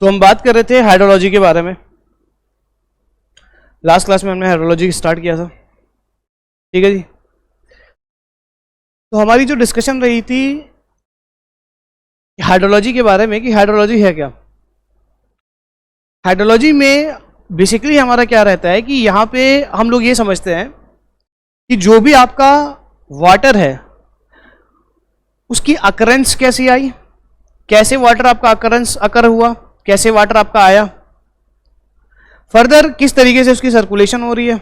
तो हम बात कर रहे थे हाइड्रोलॉजी के बारे में। लास्ट क्लास में हमने हाइड्रोलॉजी स्टार्ट किया था, ठीक है जी। तो हमारी जो डिस्कशन रही थी हाइड्रोलॉजी के बारे में कि हाइड्रोलॉजी है क्या। हाइड्रोलॉजी में बेसिकली हमारा क्या रहता है कि यहाँ पे हम लोग ये समझते हैं कि जो भी आपका वाटर है उसकी अकरेंस कैसी आई, कैसे वाटर आपका अकर हुआ, कैसे वाटर आपका आया, फर्दर किस तरीके से उसकी सर्कुलेशन हो रही है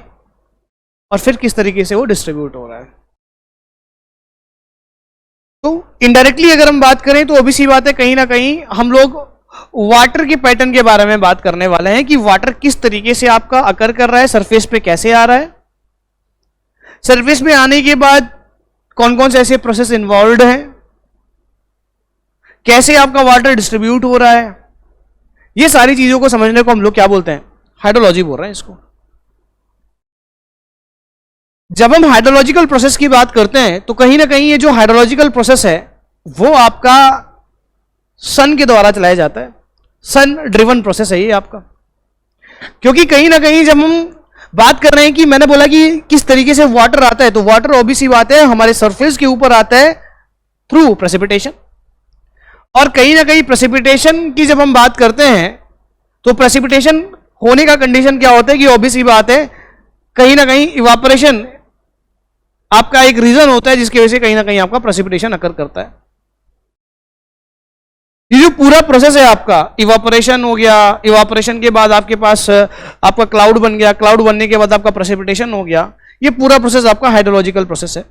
और फिर किस तरीके से वो डिस्ट्रीब्यूट हो रहा है। तो इनडायरेक्टली अगर हम बात करें तो ऑब्वियस सी बात है, कहीं ना कहीं हम लोग वाटर के पैटर्न के बारे में बात करने वाले हैं कि वाटर किस तरीके से आपका अकर कर रहा है, सरफेस पे कैसे आ रहा है, सरफेस पे आने के बाद कौन कौन से ऐसे प्रोसेस इन्वॉल्व हैं, कैसे आपका वाटर डिस्ट्रीब्यूट हो रहा है। ये सारी चीजों को समझने को हम लोग क्या बोलते हैं, हाइड्रोलॉजी बोल रहे हैं इसको। जब हम हाइड्रोलॉजिकल प्रोसेस की बात करते हैं तो कहीं ना कहीं ये जो हाइड्रोलॉजिकल प्रोसेस है वो आपका सन के द्वारा चलाया जाता है, सन ड्रिवन प्रोसेस है ये आपका। क्योंकि कहीं ना कहीं जब हम बात कर रहे हैं कि मैंने बोला कि किस तरीके से वाटर आता है, तो वाटर ऑब्वियस सी बात है हमारे सरफेस के ऊपर आता है थ्रू प्रेसिपिटेशन। और कहीं ना कहीं प्रेसिपिटेशन की जब हम बात करते हैं तो प्रेसिपिटेशन होने का कंडीशन क्या होता है कि ऑब्वियस सी बात है कहीं ना कहीं इवापोरेशन आपका एक रीजन होता है जिसकी वजह से कहीं ना कहीं आपका प्रेसिपिटेशन अकर करता है। ये जो पूरा प्रोसेस है आपका, इवापोरेशन हो गया, इवापोरेशन के बाद आपके पास आपका क्लाउड बन गया, क्लाउड बनने के बाद आपका प्रेसिपिटेशन हो गया, ये पूरा प्रोसेस आपका हाइड्रोलॉजिकल प्रोसेस है।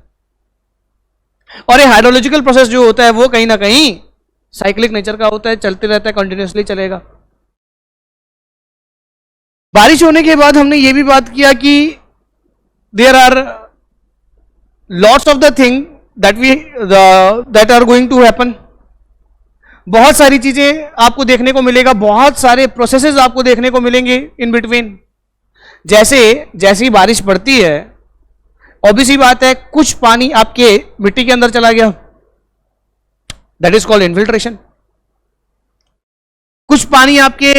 और ये हाइड्रोलॉजिकल प्रोसेस जो होता है वो कहीं ना कहीं साइक्लिक नेचर का होता है, चलते रहता है, कंटिन्यूसली चलेगा। बारिश होने के बाद हमने ये भी बात किया कि there are lots of the thing that are going to happen. बहुत सारी चीजें आपको देखने को मिलेगा, बहुत सारे प्रोसेसेस आपको देखने को मिलेंगे इन बिटवीन। जैसे जैसी बारिश पड़ती है ऑब्वियस ही बात है कुछ पानी आपके मिट्टी के अंदर चला गया, दैट इज कॉल्ड इन्फिल्ट्रेशन। कुछ पानी आपके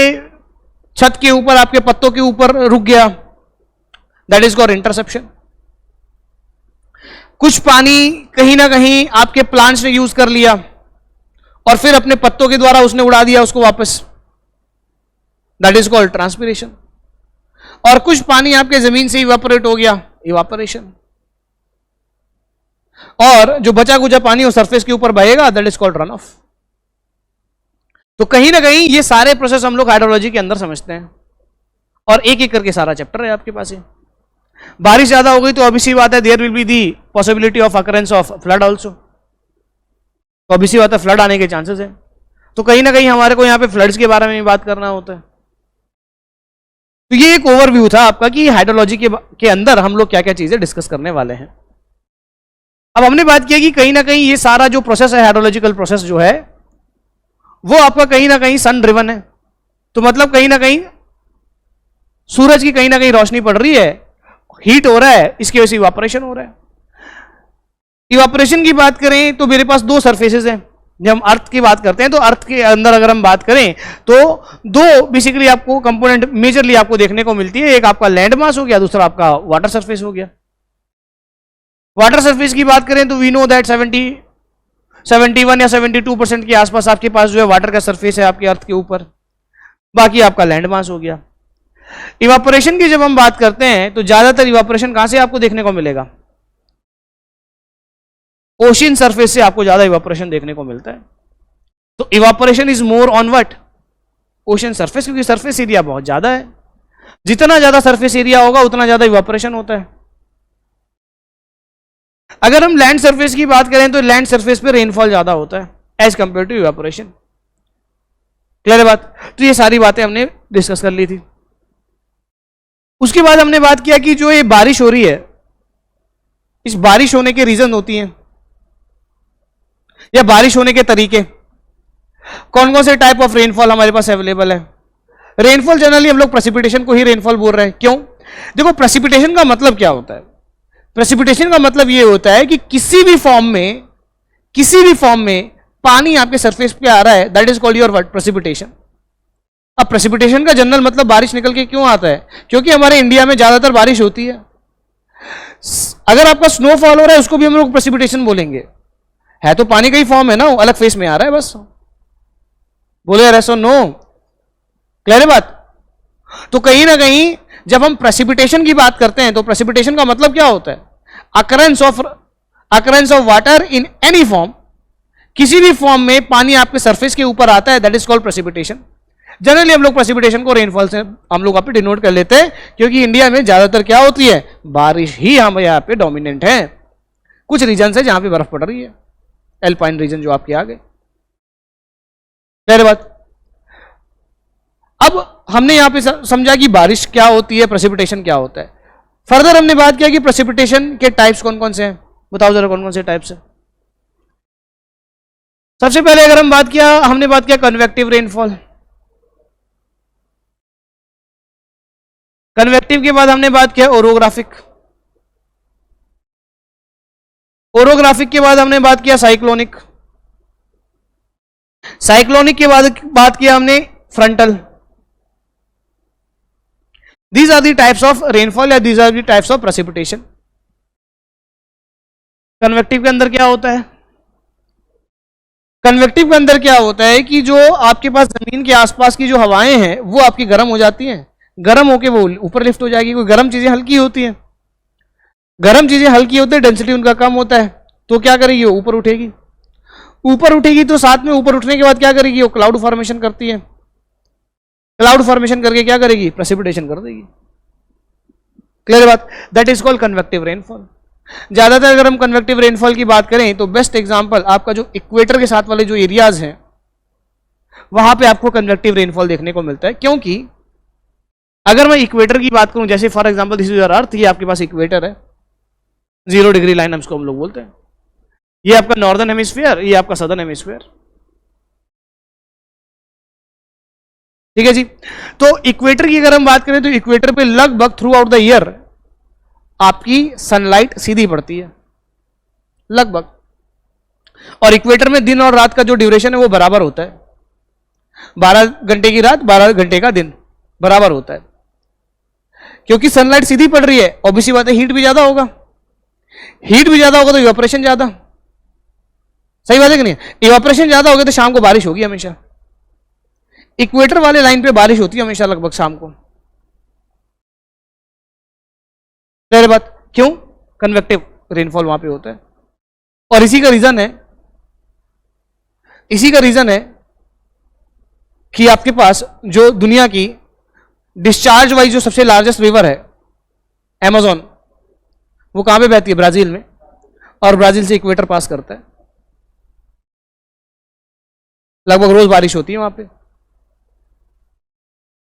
छत के ऊपर, आपके पत्तों के ऊपर रुक गया, दैट इज कॉल्ड इंटरसेप्शन। कुछ पानी कहीं ना कहीं आपके प्लांट्स ने यूज कर लिया और फिर अपने पत्तों के द्वारा उसने उड़ा दिया उसको वापस, दैट इज कॉल्ड ट्रांसपिरेशन। और कुछ पानी आपके जमीन से इवापोरेट हो गया, इवापोरेशन। और जो बचा कुचा पानी वो सरफेस के ऊपर बहेगा, that is called run of. तो कहीं ना कहीं ये सारे प्रोसेस हम लोग हाइड्रोलॉजी के अंदर समझते हैं और एक एक करके सारा चैप्टर है आपके पास। बारिश ज्यादा हो गई तो ऑब्वियस सी बात है there will be the possibility of occurrence of flood also, तो ऑब्वियस सी बात है फ्लड आने के चांसेस है। तो कहीं ना कहीं हमारे को यहाँ पे फ्लड्स के बारे में भी बात करना होता है। तो ये एक ओवरव्यू था आपका कि हाइड्रोलॉजी के अंदर हम लोग क्या क्या चीजें डिस्कस करने वाले हैं। अब हमने बात किया कि कहीं ना कहीं ये सारा जो प्रोसेस है हाइड्रोलॉजिकल प्रोसेस जो है वो आपका कहीं ना कहीं सन ड्रिवन है। तो मतलब कहीं ना कहीं सूरज की कहीं ना कहीं रोशनी पड़ रही है, हीट हो रहा है, इसकी वजह से इवापोरेशन हो रहा है। इवापोरेशन की बात करें तो मेरे पास दो सरफेसेस हैं। जब हम अर्थ की बात करते हैं तो अर्थ के अंदर अगर हम बात करें तो दो बेसिकली आपको कंपोनेंट मेजरली आपको देखने को मिलती है। एक आपका लैंड मास हो गया, दूसरा आपका वाटर सरफेस हो गया। वाटर सरफेस की बात करें तो वी नो दैट 71 या 72% के आसपास आपके पास जो है वाटर का सरफेस है आपके अर्थ के ऊपर, बाकी आपका लैंड मास हो गया। इवापोरेशन की जब हम बात करते हैं तो ज्यादातर इवापोरेशन कहां से आपको देखने को मिलेगा, ओशियन सरफेस से आपको ज्यादा इवापोरेशन देखने को मिलता है। तो evaporation is more on what, ocean surface, क्योंकि सरफेस एरिया बहुत ज्यादा है। जितना ज्यादा सरफेस एरिया होगा उतना ज्यादा इवापोरेशन होता है। अगर हम लैंड सरफेस की बात करें तो लैंड सरफेस पे रेनफॉल ज्यादा होता है as compare to evaporation. Clear है बात। तो ये सारी बातें हमने डिस्कस कर ली थी। उसके बाद हमने बात किया कि जो ये बारिश हो रही है, इस बारिश होने के रीजन होती हैं या बारिश होने के तरीके, कौन कौन से टाइप ऑफ रेनफॉल हमारे पास अवेलेबल है। रेनफॉल जनरली हम लोग प्रेसिपिटेशन को ही रेनफॉल बोल रहे हैं। क्यों? देखो प्रेसिपिटेशन का मतलब क्या होता है। प्रेसिपिटेशन का मतलब यह होता है कि किसी भी फॉर्म में पानी आपके सरफेस पे आ रहा है, that is called your what, precipitation. अब प्रेसिपिटेशन का जनरल मतलब बारिश निकल के क्यों आता है? क्योंकि हमारे इंडिया में ज्यादातर बारिश होती है। अगर आपका स्नोफॉल हो रहा है उसको भी हम लोग प्रेसिपिटेशन बोलेंगे, है तो पानी का ही फॉर्म है ना, अलग फेस में आ रहा है बस। बोले यार ऐसा नो, क्लियर है बात? तो कहीं ना कहीं जब हम प्रेसिपिटेशन की बात करते हैं तो प्रेसिपिटेशन का मतलब क्या होता है? Occurrence of water in any form, किसी भी फॉर्म में पानी आपके सरफेस के ऊपर आता है, that is called precipitation. Generally हम लोग प्रेसिपिटेशन को रेनफॉल से हम लोग पे डिनोट कर लेते हैं, क्योंकि इंडिया में ज्यादातर क्या होती है? बारिश ही हम यहाँ पे डोमिनेंट है। कुछ रीजन है जहां पे बर्फ पड़ रही है, एल्पाइन रीजन जो आपके आगे। पहले बात, अब हमने यहां पे समझा कि बारिश क्या होती है, प्रेसिपिटेशन क्या होता है। फर्दर हमने बात किया कि प्रेसिपिटेशन के टाइप्स कौन कौन से हैं। बताओ जरा कौन कौन से टाइप्स हैं। सबसे पहले अगर हमने बात किया कन्वेक्टिव रेनफॉल। कन्वेक्टिव के बाद हमने बात किया ओरोग्राफिक। ओरोग्राफिक के बाद हमने बात किया साइक्लोनिक। साइक्लोनिक के बाद बात किया हमने frontal. These are the types of rainfall या these are the types of precipitation। Convective के अंदर क्या होता है? कन्वेक्टिव के अंदर क्या होता है कि जो आपके पास जमीन के आसपास की जो हवाएं हैं वो आपकी गर्म हो जाती हैं, गर्म होके वो ऊपर लिफ्ट हो जाएगी। कोई गर्म चीजें हल्की होती हैं, गर्म चीजें हल्की होती है, डेंसिटी उनका कम होता है, तो क्या करेगी? वो ऊपर उठेगी। ऊपर उठेगी तो साथ में ऊपर उठने के बाद क्या करेगी? वो क्लाउड फॉर्मेशन करती है। क्लाउड फॉर्मेशन करके क्या करेगी? प्रेसिपिटेशन कर देगी। क्लियर बात? That is called convective rainfall. ज्यादातर अगर हम कन्वेक्टिव रेनफॉल की बात करें तो बेस्ट एग्जांपल आपका जो इक्वेटर के साथ वाले जो एरियाज हैं वहां पे आपको कन्वेक्टिव रेनफॉल देखने को मिलता है। क्योंकि अगर मैं इक्वेटर की बात करूं, जैसे for example this is your earth, ये आपके पास इक्वेटर है, 0 डिग्री लाइन हम लोग बोलते हैं। ये आपका नॉर्दर्न हेमिस्फीयर, ये आपका सदर्न हेमिस्फीयर, ठीक है जी। तो इक्वेटर की अगर हम बात करें तो इक्वेटर पे लगभग थ्रू आउट द ईयर आपकी सनलाइट सीधी पड़ती है, लगभग। और इक्वेटर में दिन और रात का जो ड्यूरेशन है वो बराबर होता है, 12 घंटे की रात 12 घंटे का दिन बराबर होता है। क्योंकि सनलाइट सीधी पड़ रही है, ऑब्वियसली बात है हीट भी ज्यादा होगा, हीट भी ज्यादा होगा तो इवेपोरेशन ज्यादा। सही बात है कि नहीं? इवेपोरेशन ज्यादा होगा तो शाम को बारिश होगी हमेशा। इक्वेटर वाले लाइन पे बारिश होती है हमेशा लगभग शाम को। पहले बात, क्यों? कन्वेक्टिव रेनफॉल वहां पे होता है। और इसी का रीजन है कि आपके पास जो दुनिया की डिस्चार्ज वाइज जो सबसे लार्जेस्ट रिवर है अमेज़न, वो कहां पे बहती है? ब्राजील में। और ब्राजील से इक्वेटर पास करता है, लगभग रोज बारिश होती है वहां पे।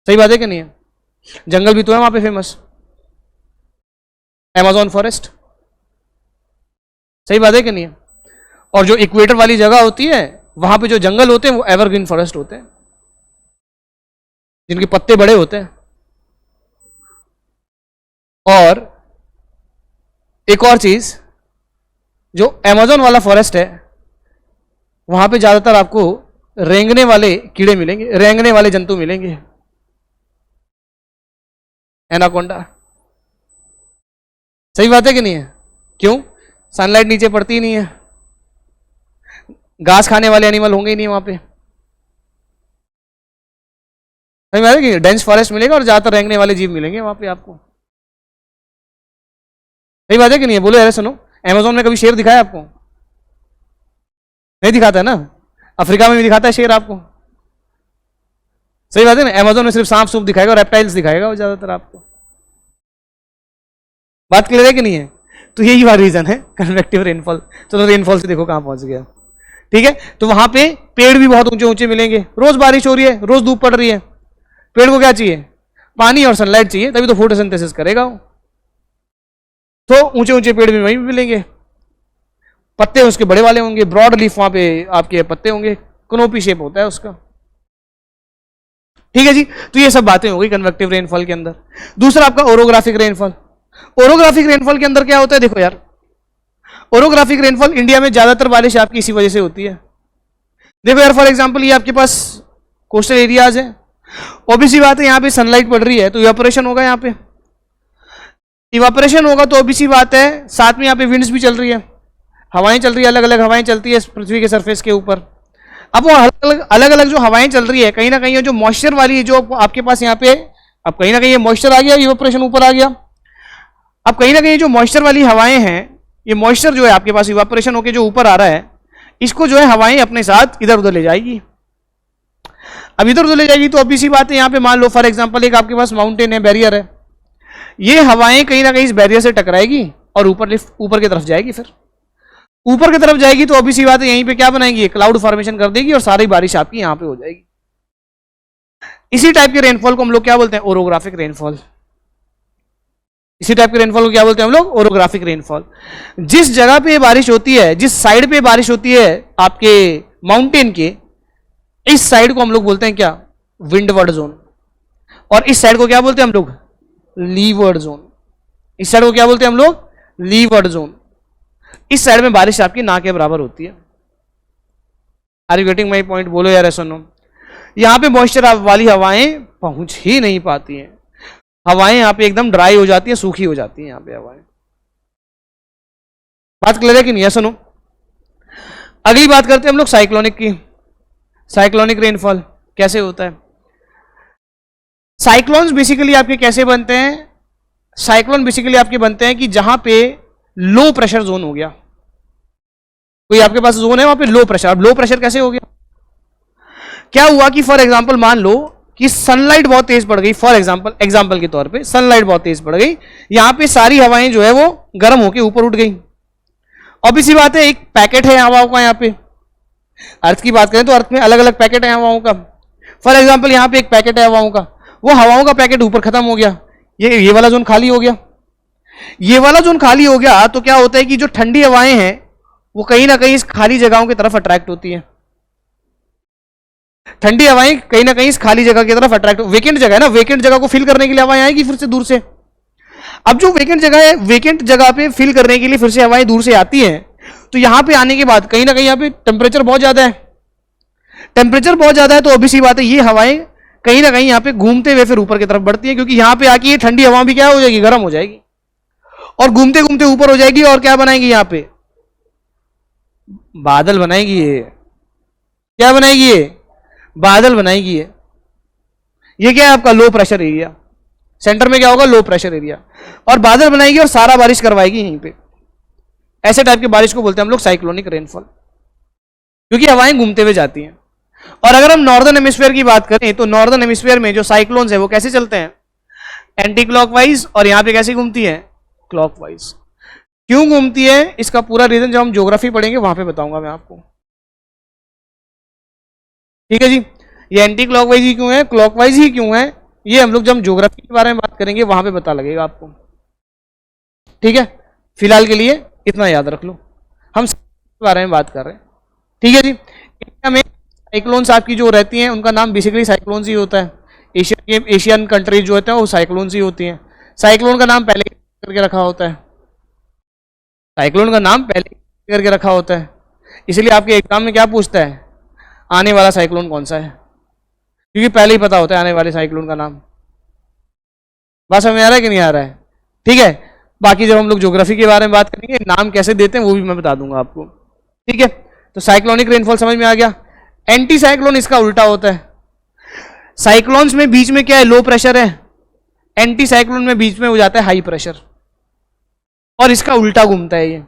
सही बात है कि नहीं है? जंगल भी तो है वहां पे फेमस, अमेज़न फॉरेस्ट। सही बात है कि नहीं है? और जो इक्वेटर वाली जगह होती है वहां पे जो जंगल होते हैं वो एवरग्रीन फॉरेस्ट होते हैं, जिनके पत्ते बड़े होते हैं। और एक और चीज, जो अमेज़न वाला फॉरेस्ट है वहां पे ज्यादातर आपको रेंगने वाले कीड़े मिलेंगे, रेंगने वाले जंतु मिलेंगे, एनाकोंडा। सही बात है कि नहीं है? क्यों? सनलाइट नीचे पड़ती ही नहीं है, घास खाने वाले एनिमल होंगे ही नहीं वहां पे। सही बात है कि डेंस फॉरेस्ट मिलेगा और ज्यादातर रेंगने वाले जीव मिलेंगे वहां पे आपको। सही बात है कि नहीं है? बोलो अरे सुनो, अमेज़न में कभी शेर दिखाया आपको? नहीं दिखाता है ना। अफ्रीका में भी दिखाता है शेर आपको। सही बात है ना? अमेज़न में सिर्फ सांप सूप दिखाएगा और रेप्टाइल्स दिखाएगा वो ज्यादातर आपको। बात क्लियर है कि नहीं है? तो यही वाला रीजन है कन्वेक्टिव रेनफॉल। चलो रेनफॉल से देखो कहां पहुंच गया, ठीक है। तो वहां पे पेड़ भी बहुत ऊंचे ऊंचे मिलेंगे, रोज बारिश हो रही है, रोज धूप पड़ रही है, पेड़ को क्या चाहिए? पानी और सनलाइट चाहिए, तभी तो फोटोसिंथेसिस करेगा वो। तो ऊंचे ऊंचे पेड़ भी वहीं मिलेंगे, पत्ते उसके बड़े वाले होंगे, ब्रॉड लीफ वहां पे आपके पत्ते होंगे, कनोपी शेप होता है उसका, ठीक है जी। तो ये सब बातें हो गई कन्वेक्टिव रेनफॉल के अंदर। दूसरा आपका ओरोग्राफिक रेनफॉल। ओरोग्राफिक रेनफॉल के अंदर क्या होता है? देखो यार, ओरोग्राफिक रेनफॉल इंडिया में ज्यादातर बारिश आपकी इसी वजह से होती है। देखो यार, फॉर एग्जांपल ये आपके पास कोस्टल एरियाज है, ओबीसी बात है, यहाँ पे सनलाइट पड़ रही है तो इवापोरेशन होगा, यहाँ पे इवापोरेशन होगा तो ओबीसी बात है। साथ में यहाँ पे विंड्स भी चल रही है, हवाएं चल रही है, अलग अलग हवाएं चलती है पृथ्वी के सरफेस के ऊपर। अब वो अलग अलग जो हवाएं चल रही है, कहीं ना कहीं जो मॉइस्चर वाली जो आपके पास यहाँ पे, अब कहीं ना कहीं ये मॉइस्चर आ गया, इवापोरेशन ऊपर आ गया। अब कहीं ना कहीं जो मॉइस्चर वाली हवाएं हैं, ये मॉइस्चर जो है आपके पास इवापोरेशन होकर जो ऊपर आ रहा है, इसको जो है हवाएं अपने साथ इधर उधर ले जाएगी। अब इधर उधर ले जाएगी तो ऑब्वियस बात है, यहाँ पे मान लो फॉर एग्जांपल एक आपके पास माउंटेन है, बैरियर है, ये हवाएं कहीं ना कहीं इस बैरियर से टकराएगी और ऊपर की तरफ जाएगी। फिर ऊपर की तरफ जाएगी तो ऑब्वियस बात है यहीं पे क्या बनाएगी, क्लाउड फॉर्मेशन कर देगी और सारी बारिश आपकी यहाँ पे हो जाएगी। इसी टाइप के रेनफॉल को हम लोग क्या बोलते हैं, ओरोग्राफिक रेनफॉल। इसी टाइप के रेनफॉल को क्या बोलते हैं हम लोग, ओरोग्राफिक रेनफॉल। जिस जगह पे बारिश होती है, जिस साइड पे बारिश होती है आपके माउंटेन के, इस साइड को हम लोग बोलते हैं क्या, विंडवर्ड जोन, और इस साइड को क्या बोलते हैं हम लोग, लीवर्ड जोन। इस साइड को क्या बोलते हैं हम लोग, लीवर्ड जोन। इस साइड में बारिश आपकी ना के बराबर होती है। Are you getting my point, बोलो यार ऐसा नो। यहां पे मॉइस्चर वाली हवाएं पहुंच ही नहीं पाती हैं, हवाएं यहां पे एकदम ड्राई हो जाती हैं, सूखी हो जाती हैं यहां पे हवाएं। बात क्लियर है कि नहीं, सुनो। अगली बात करते हैं हम लोग साइक्लोनिक की। साइक्लोनिक रेनफॉल कैसे होता है। साइक्लोन्स बेसिकली आपके कैसे बनते हैं, साइक्लोन बेसिकली आपके बनते हैं कि जहां पे लो प्रेशर जोन हो गया, कोई आपके पास जोन है वहां पे लो प्रेशर। अब लो प्रेशर कैसे हो गया, क्या हुआ कि फॉर एग्जांपल मान लो कि सनलाइट बहुत तेज पड़ गई, फॉर एग्जांपल के तौर पे सनलाइट बहुत तेज पड़ गई, यहां पे सारी हवाएं जो है वो गर्म होकर ऊपर उठ गई। ऑब्वियस बात है एक पैकेट है हवाओं का, यहाँ पे अर्थ की बात करें तो अर्थ में अलग अलग पैकेट है हवाओं का। फॉर एग्जांपल यहाँ पे एक पैकेट है हवाओं का, वो हवाओं का पैकेट ऊपर खत्म हो गया, ये वाला जोन खाली हो गया। ये वाला जोन खाली हो गया तो क्या होता है कि जो ठंडी हवाएं हैं वो कहीं ना कहीं इस खाली जगहों की तरफ अट्रैक्ट होती है। ठंडी हवाएं कहीं ना कहीं इस खाली जगह की तरफ अट्रैक्ट, वेकेंट जगह है ना, वेकेंट जगह को फिल करने के लिए हवाएं आएगी फिर से दूर से। अब जो वेकेंट जगह है, वेकेंट जगह पे फिल करने के लिए फिर से हवाएं दूर से आती हैं, तो यहां पे आने के बाद कहीं ना कहीं यहाँ पे टेम्परेचर बहुत ज्यादा है। टेम्परेचर बहुत ज्यादा है तो ऑब्वियस बात है ये हवाएं कहीं ना कहीं यहाँ पे घूमते हुए फिर ऊपर की तरफ बढ़ती है, क्योंकि यहाँ पे आके ये ठंडी हवा भी क्या हो जाएगी, गर्म हो जाएगी और घूमते घूमते ऊपर हो जाएगी और क्या बनाएगी, यहाँ पे बादल बनाएगी। ये क्या बनाएगी, ये बादल बनाएगी। ये क्या है आपका लो प्रेशर एरिया, सेंटर में क्या होगा, लो प्रेशर एरिया, और बादल बनाएगी और सारा बारिश करवाएगी यहीं पे। ऐसे टाइप की बारिश को बोलते हैं हम लोग साइक्लोनिक रेनफॉल, क्योंकि हवाएं घूमते हुए जाती हैं। और अगर हम नॉर्दर्न हेमिस्फीयर की बात करें तो नॉर्दर्न हेमिस्फीयर में जो साइक्लोन्स है वो कैसे चलते हैं, एंटी क्लॉकवाइज, और यहां पे कैसे घूमती है, क्लॉकवाइज। क्यों घूमती है इसका पूरा रीजन जब हम ज्योग्राफी पढ़ेंगे वहां पे बताऊंगा मैं आपको, ठीक है जी। ये एंटी क्लॉकवाइज ही क्यों है, क्लॉकवाइज ही क्यों है, ये हम लोग जब हम ज्योग्राफी के बारे में बात करेंगे वहां पे पता लगेगा आपको, ठीक है। फिलहाल के लिए इतना याद रख लो, हम के बारे में बात कर रहे हैं, ठीक है जी। इंडिया में साइक्लोन्स आपकी जो रहती हैं उनका नाम बेसिकली साइक्लोन्स ही होता है। एशियन कंट्रीज जो होते हैं वो साइक्लोन्स ही होती हैं। साइक्लोन का नाम पहले करके रखा होता है, साइक्लोन का नाम पहले करके रखा होता है, इसलिए आपके एग्जाम में क्या पूछता है, आने वाला साइक्लोन कौन सा है, क्योंकि पहले ही पता होता है आने वाले साइक्लोन का नाम। बात समझ में आ रहा है कि नहीं आ रहा है, ठीक है। बाकी जब हम लोग ज्योग्राफी के बारे में बात करेंगे नाम कैसे देते हैं वो भी मैं बता दूंगा आपको, ठीक है। तो साइक्लोनिक रेनफॉल समझ में आ गया। एंटी साइक्लोन इसका उल्टा होता है। साइक्लोन्स में बीच में क्या है, लो प्रेशर है, एंटी साइक्लोन में बीच में हो जाता है हाई प्रेशर, और इसका उल्टा घूमता है। ये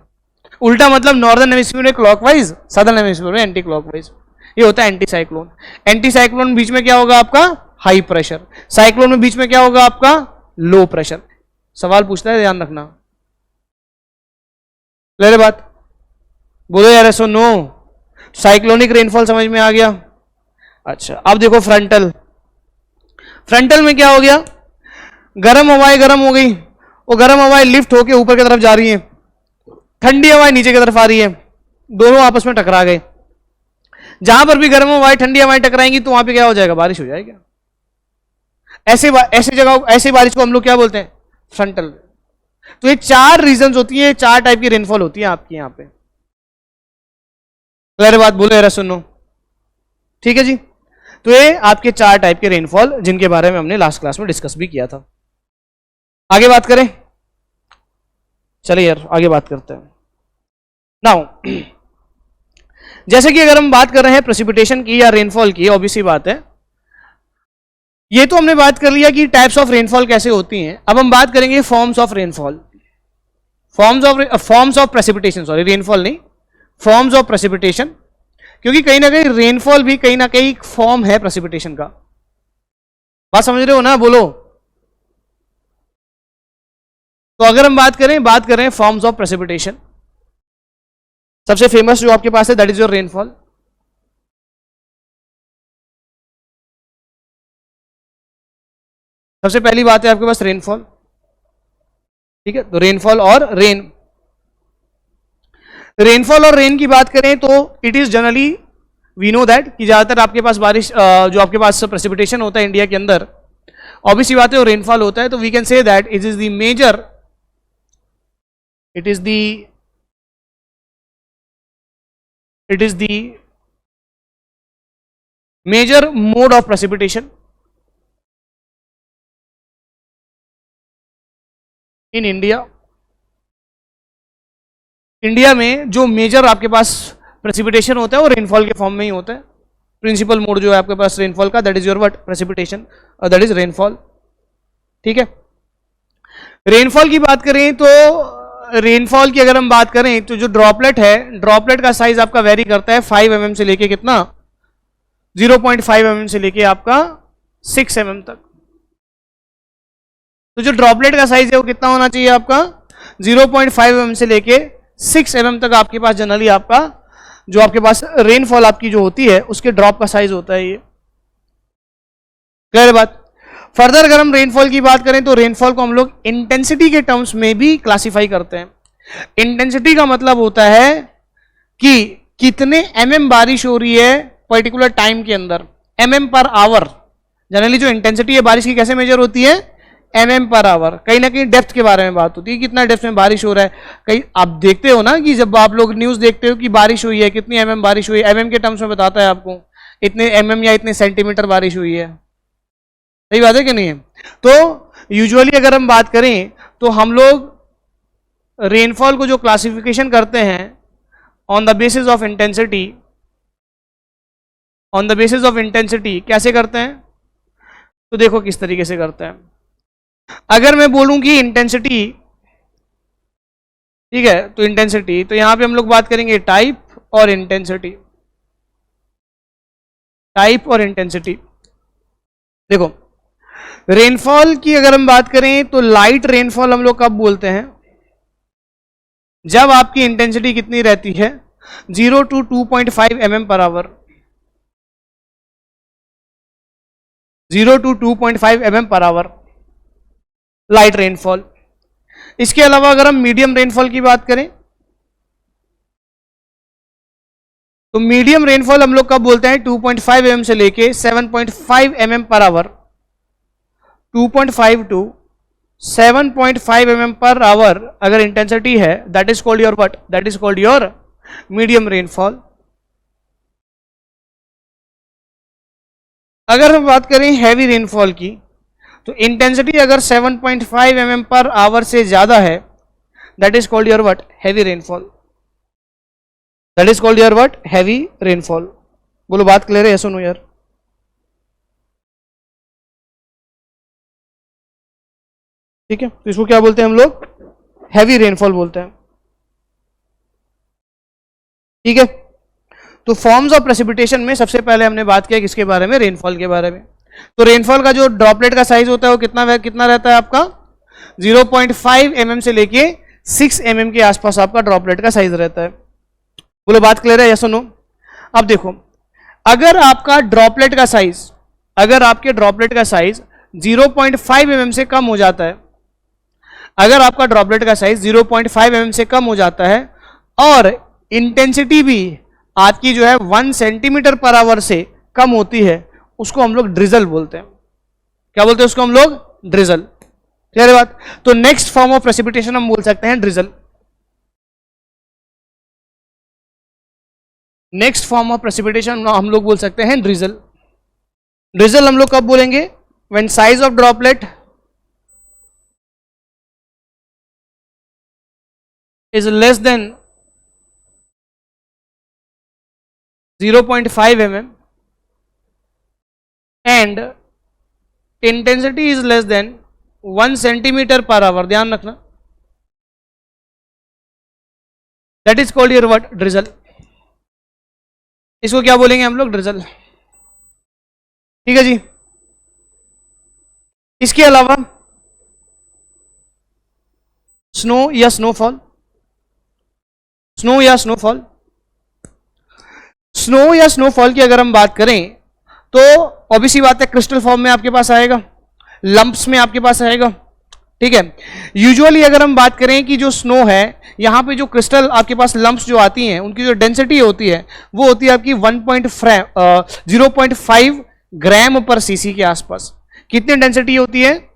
उल्टा मतलब नॉर्दर्न हेमिस्फीयर में क्लॉकवाइज, सदर्न हेमिस्फीयर में एंटी क्लॉकवाइज, ये होता है एंटी साइक्लोन। एंटी साइक्लोन बीच में क्या होगा आपका, हाई प्रेशर, साइक्लोन में बीच में क्या होगा आपका, लो प्रेशर। सवाल पूछता है, ध्यान रखना, ले बात बोलो यार ऐसो नो। साइक्लोनिक रेनफॉल समझ में आ गया। अच्छा अब देखो फ्रंटल, फ्रंटल में क्या हो गया, गर्म हवाएं गर्म हो गई, वो गर्म हवाएं लिफ्ट होके ऊपर की तरफ जा रही हैं, ठंडी हवाएं नीचे की तरफ आ रही है, दोनों आपस में टकरा गए। जहां पर भी गर्म हवाएं ठंडी हवाएं टकराएंगी तो वहां पे क्या हो जाएगा, बारिश हो जाएगी। ऐसे जगह ऐसी बारिश को हम लोग क्या बोलते हैं, फ्रंटल। तो ये चार रीजंस होती है, चार टाइप की रेनफॉल होती है आपकी यहां पे। क्लियर बात, बोलो यार सुनो, ठीक है जी। तो ये आपके 4 टाइप के रेनफॉल जिनके बारे में हमने लास्ट क्लास में डिस्कस भी किया था। आगे बात करें, चलिए यार आगे बात करते हैं। नाउ जैसे कि अगर हम बात कर रहे हैं प्रेसिपिटेशन की या रेनफॉल की, ऑब्वियसली बात है, ये तो हमने बात कर लिया कि टाइप्स ऑफ रेनफॉल कैसे होती हैं। अब हम बात करेंगे forms of rainfall, forms of precipitation, sorry rainfall नहीं, फॉर्म्स ऑफ प्रेसिपिटेशन, क्योंकि कहीं ना कहीं रेनफॉल भी कहीं ना कहीं फॉर्म है प्रेसिपिटेशन का। बात समझ रहे हो ना, बोलो। तो अगर हम बात करें फॉर्म्स ऑफ प्रेसिपिटेशन, सबसे फेमस जो आपके पास है दैट इज योर रेनफॉल। सबसे पहली बात है आपके पास रेनफॉल, ठीक है। तो रेनफॉल और रेनफॉल और रेन की बात करें तो it is generally we know that कि ज्यादातर आपके पास बारिश जो आपके पास प्रेसिपिटेशन होता है इंडिया के अंदर, ऑब्वियसली बात है वो रेनफॉल होता है। तो we can say that it is the major, it is the major mode of precipitation in India। India में जो मेजर आपके पास प्रेसिपिटेशन होता है वो रेनफॉल के फॉर्म में ही होता है। प्रिंसिपल मोड जो है आपके पास रेनफॉल का that is your what precipitation, और दैट इज रेनफॉल, ठीक है। रेनफॉल की बात करें तो रेनफॉल की अगर हम बात करें तो जो ड्रॉपलेट है, ड्रॉपलेट का साइज आपका वेरी करता है 5 mm से लेके कितना 0.5 mm से लेके आपका 6 mm तक। तो जो ड्रॉपलेट का साइज है वो कितना होना चाहिए आपका 0.5 mm से लेके 6 mm तक आपके पास जनरली आपका जो आपके पास रेनफॉल आपकी जो होती है उसके ड्रॉप का साइज होता है ये। क्लियर बात। फर्दर अगर हम रेनफॉल की बात करें तो रेनफॉल को हम लोग इंटेंसिटी के टर्म्स में भी क्लासिफाई करते हैं। इंटेंसिटी का मतलब होता है कि कितने mm बारिश हो रही है पर्टिकुलर टाइम के अंदर, mm पर आवर। जनरली जो इंटेंसिटी है बारिश की कैसे मेजर होती है mm पर आवर। कहीं ना कहीं डेप्थ के बारे में बात होती है, कितना डेप्थ में बारिश हो रहा है। कहीं आप देखते हो ना कि जब आप लोग न्यूज देखते हो कि बारिश हुई है, कितनी mm बारिश हुई है, mm के टर्म्स में बताता है आपको इतने mm या इतने सेंटीमीटर बारिश हुई है। सही बात है कि नहीं है। तो यूजुअली अगर हम बात करें तो हम लोग रेनफॉल को जो क्लासिफिकेशन करते हैं on the basis of intensity, on the basis of intensity कैसे करते हैं, तो देखो किस तरीके से करते हैं। अगर मैं बोलूं कि इंटेंसिटी, ठीक है, तो इंटेंसिटी, तो यहां पे हम लोग बात करेंगे टाइप और इंटेंसिटी, टाइप और इंटेंसिटी। देखो रेनफॉल की अगर हम बात करें तो लाइट रेनफॉल हम लोग कब बोलते हैं, जब आपकी इंटेंसिटी कितनी रहती है 0 to 2.5 mm per hour, 0 to 2.5 mm per hour light rainfall. इसके अलावा अगर हम मीडियम रेनफॉल की बात करें तो मीडियम रेनफॉल हम लोग कब बोलते हैं 2.5 mm से लेके 7.5 mm per hour, 2.5 to 7.5 mm per hour अगर इंटेंसिटी है that is called your what, that is called your medium rainfall. अगर हम बात करें हैवी रेनफॉल की तो इंटेंसिटी अगर 7.5 mm पर आवर से ज्यादा है that is called your what, heavy rainfall, that is called your what, heavy rainfall. बोलो बात क्लियर है, सुनो यार। ठीक है, तो इसको क्या बोलते हैं हम लोग, हैवी रेनफॉल बोलते हैं। ठीक है, तो फॉर्म्स ऑफ प्रेसिपिटेशन में सबसे पहले हमने बात किया किसके बारे में, रेनफॉल के बारे में। तो रेनफॉल का जो ड्रॉपलेट का साइज होता है वो कितना रहता है आपका 0.5 mm से लेके 6 mm के आसपास आपका ड्रॉपलेट का साइज रहता है। बोलो बात क्लियर है, यस और नो। अब देखो अगर आपका ड्रॉपलेट का साइज, अगर आपके ड्रॉपलेट का साइज 0.5 mm से कम हो जाता है, अगर आपका ड्रॉपलेट का साइज 0.5 mm से कम हो जाता है और इंटेंसिटी भी आपकी जो है 1 सेंटीमीटर पर आवर से कम होती है, उसको हम लोग ड्रिजल बोलते हैं। क्या बोलते हैं उसको हम लोग, ड्रिजल। क्लियर है बात। तो नेक्स्ट फॉर्म ऑफ प्रेसिपिटेशन हम बोल सकते हैं drizzle. Next form of precipitation हम लोग बोल सकते हैं ड्रिजल। ड्रिजल हम लोग कब बोलेंगे? When size of droplet is less then 0.5 mm and intensity is less then 1 centimetre per hour. ध्यान रखना, that is called your what? Drizzle. इसको क्या बोलेंगे हम लोग? ड्रिजल। ठीक है जी। इसके अलावा स्नो या स्नोफॉल, स्नो या स्नोफॉल, स्नो या स्नोफॉल की अगर हम बात करें तो ऑब्वियसली बात है क्रिस्टल फॉर्म में आपके पास आएगा, लंप्स में आपके पास आएगा। ठीक है। यूजुअली अगर हम बात करें कि जो स्नो है, यहां पे जो क्रिस्टल आपके पास लंप्स जो आती हैं उनकी जो डेंसिटी होती है वो होती है आपकी 0.5 ग्राम पर सीसी के आसपास। कितनी डेंसिटी होती है?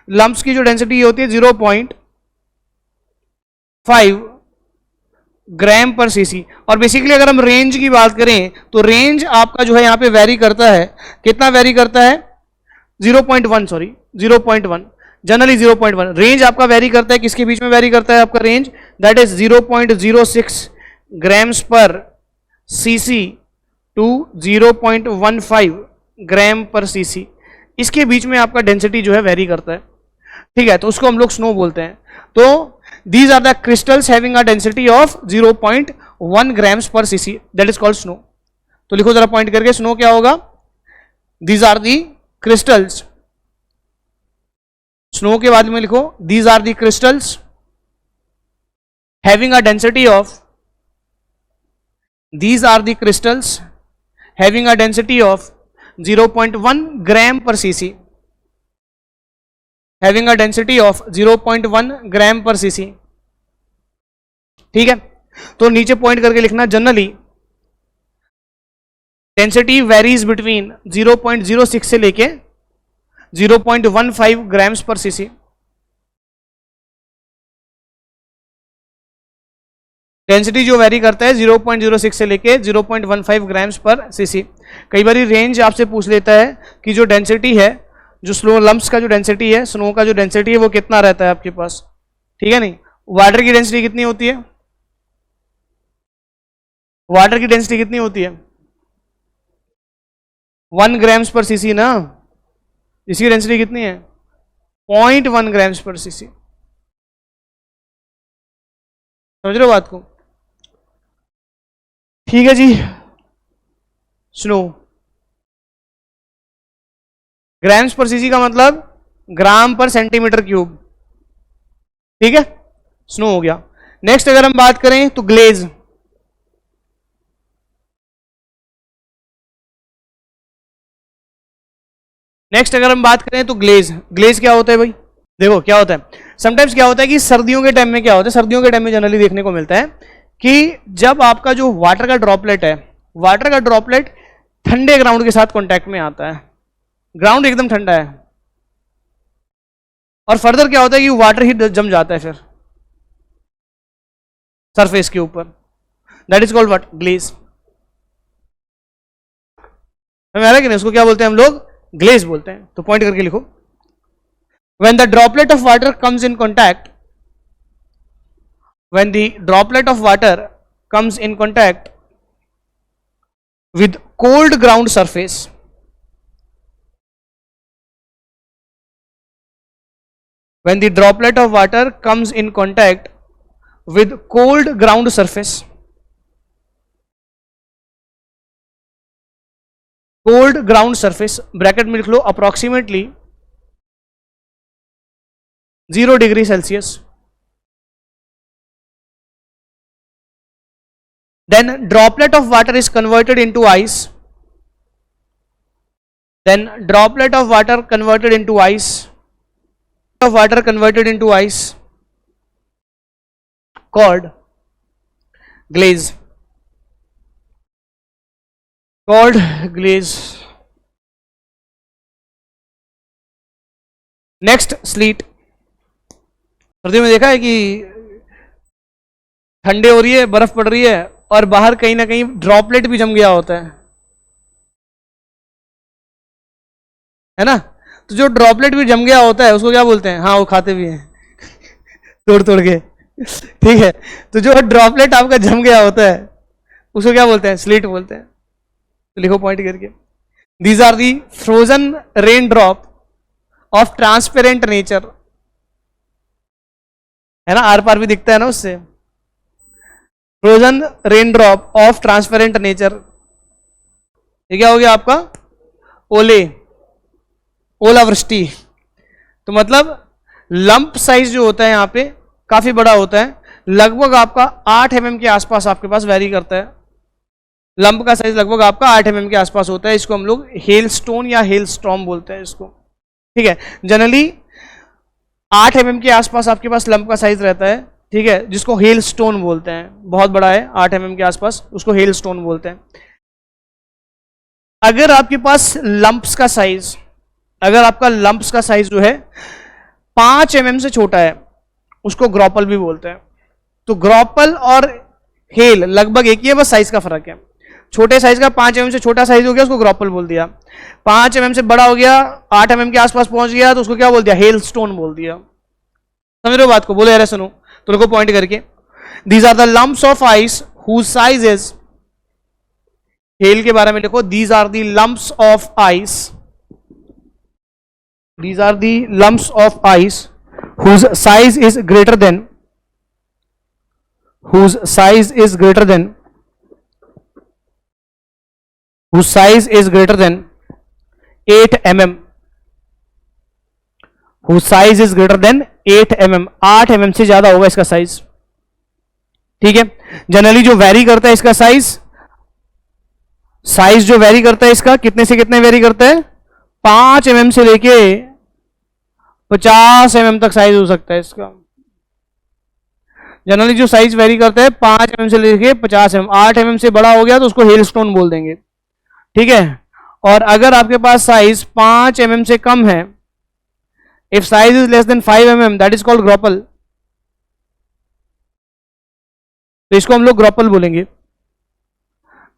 लंप्स की जो डेंसिटी होती है 0.5 ग्राम पर सीसी। और बेसिकली अगर हम रेंज की बात करें तो रेंज आपका जो है यहां पे वेरी करता है। कितना वेरी करता है? 0.1, सॉरी 0.1, जनरली 0.1 रेंज आपका वेरी करता है। किसके बीच में वेरी करता है आपका रेंज? दैट इज 0.06 ग्राम्स पर सीसी टू 0.15 ग्राम पर सीसी। इसके बीच में आपका डेंसिटी जो है वेरी करता है। ठीक है, तो उसको हम लोग स्नो बोलते हैं। तो these are the crystals having a density of 0.1 grams per cc, that is called snow। तो लिखो जरा पॉइंट करके, स्नो क्या होगा? these are the crystals, snow के बाद में लिखो these are the crystals having a density of, these are the crystals having a density of 0.1 gram per cc, having a density of 0.1 ग्राम पर सीसी। ठीक है, तो नीचे पॉइंट करके लिखना, जनरली डेंसिटी वेरीज बिटवीन 0.06 से लेके 0.15 ग्राम्स पर सीसी। डेंसिटी जो वेरी करता है 0.06 से लेके 0.15 ग्राम्स पर सीसी। कई बार रेंज आपसे पूछ लेता है कि जो डेंसिटी है, जो स्नो लंप्स का जो डेंसिटी है, स्नो का जो डेंसिटी है वो कितना रहता है आपके पास। ठीक है नहीं, वाटर की डेंसिटी कितनी होती है? वाटर की डेंसिटी कितनी होती है? 1 ग्राम्स पर सीसी ना। इसकी डेंसिटी कितनी है? 0.1 ग्राम्स पर सीसी। समझ रहे हो बात को? ठीक है जी। स्नो ग्राम्स पर सीसी का मतलब ग्राम पर सेंटीमीटर क्यूब। ठीक है, स्नो हो गया। नेक्स्ट अगर हम बात करें तो ग्लेज। नेक्स्ट अगर हम बात करें तो ग्लेज। ग्लेज क्या होता है भाई? देखो क्या होता है, समटाइम्स क्या होता है कि सर्दियों के टाइम में क्या होता है, सर्दियों के टाइम में जनरली देखने को मिलता है कि जब आपका जो वाटर का ड्रॉपलेट है, वाटर का ड्रॉपलेट ठंडे ग्राउंड के साथ कांटेक्ट में आता है, ग्राउंड एकदम ठंडा है, और फर्दर क्या होता है कि वाटर ही जम जाता है फिर सरफेस के ऊपर, that is called what? Glaze. समझ आ रहा है कि नहीं? उसको क्या बोलते हैं हम लोग? ग्लेज बोलते हैं। तो पॉइंट करके लिखो, when the droplet of water comes in contact, when the droplet of water comes in contact with cold ground surface, when the droplet of water comes in contact with cold ground surface, cold ground surface bracket में लिख लो approximately 0 degree Celsius, then droplet of water is converted into ice, then droplet of water converted into ice, of water converted into ice called glaze, called glaze। Next slit. सर्दियों में देखा है कि ठंडे हो रही है, बर्फ पड़ रही है और बाहर कहीं ना कहीं ड्रॉपलेट भी जम गया होता है। है ना। तो जो ड्रॉपलेट भी जम गया होता है उसको क्या बोलते हैं, हाँ वो खाते भी हैं तोड़ तोड़ के, ठीक है। तो जो ड्रॉपलेट आपका जम गया होता है उसको क्या बोलते हैं, स्लीट बोलते हैं। तो लिखो पॉइंट करके, these are the frozen rain drop of transparent nature, है ना, आर पार भी दिखता है ना उससे। Frozen rain drop of transparent nature, ये क्या हो गया आपका, ओले, ओलावृष्टि। तो मतलब लंप साइज जो होता है यहाँ पे काफी बड़ा होता है, लगभग आपका 8 mm के आसपास आपके पास वेरी करता है। लंप का साइज लगभग आपका 8 mm के आसपास होता है। इसको हम लोग हेल स्टोन या हेल स्टॉर्म बोलते हैं इसको, ठीक है। जनरली 8 mm के आसपास आपके पास लंप का साइज रहता है, ठीक है, जिसको हेल स्टोन बोलते हैं। बहुत बड़ा है 8 mm के आसपास, उसको हेल स्टोन बोलते हैं। अगर आपके पास लंप्स का साइज, अगर आपका लंप्स का साइज जो है 5 mm से छोटा है, उसको ग्रॉपल भी बोलते हैं। तो ग्रॉपल और हेल लगभग एक ही है, बस साइज का फर्क है। छोटे साइज का 5 mm से छोटा साइज हो गया, उसको ग्रॉपल बोल दिया। 5 mm से बड़ा हो गया, 8 mm के आसपास पहुंच गया, तो उसको क्या बोल दिया, हेल स्टोन बोल दिया। समझ रहे हो बात को, बोलो यार सुनो, तो लोगों पॉइंट करके, these are the lumps of ice whose size is, hail के बारे में लिखो, these are the lumps of ice, these are the lumps of ice whose size is greater than, whose size is greater than, whose size is greater than 8 mm, whose size is greater than 8 mm, 8 mm से ज्यादा होगा इसका size, ठीक है। Generally जो very करता है इसका साइज, साइज जो वेरी करता है इसका कितने से कितने वेरी करता है, 5 mm से लेके 50 mm तक साइज हो सकता है इसका। जनरली जो साइज वेरी करता है 5 mm से लेके 50 mm, 8 mm से बड़ा हो गया तो उसको हेल स्टोन बोल देंगे, ठीक है। और अगर आपके पास साइज 5 mm से कम है, if size is less than 5 mm, that is called graupel, तो इसको हम लोग ग्रॉपल बोलेंगे।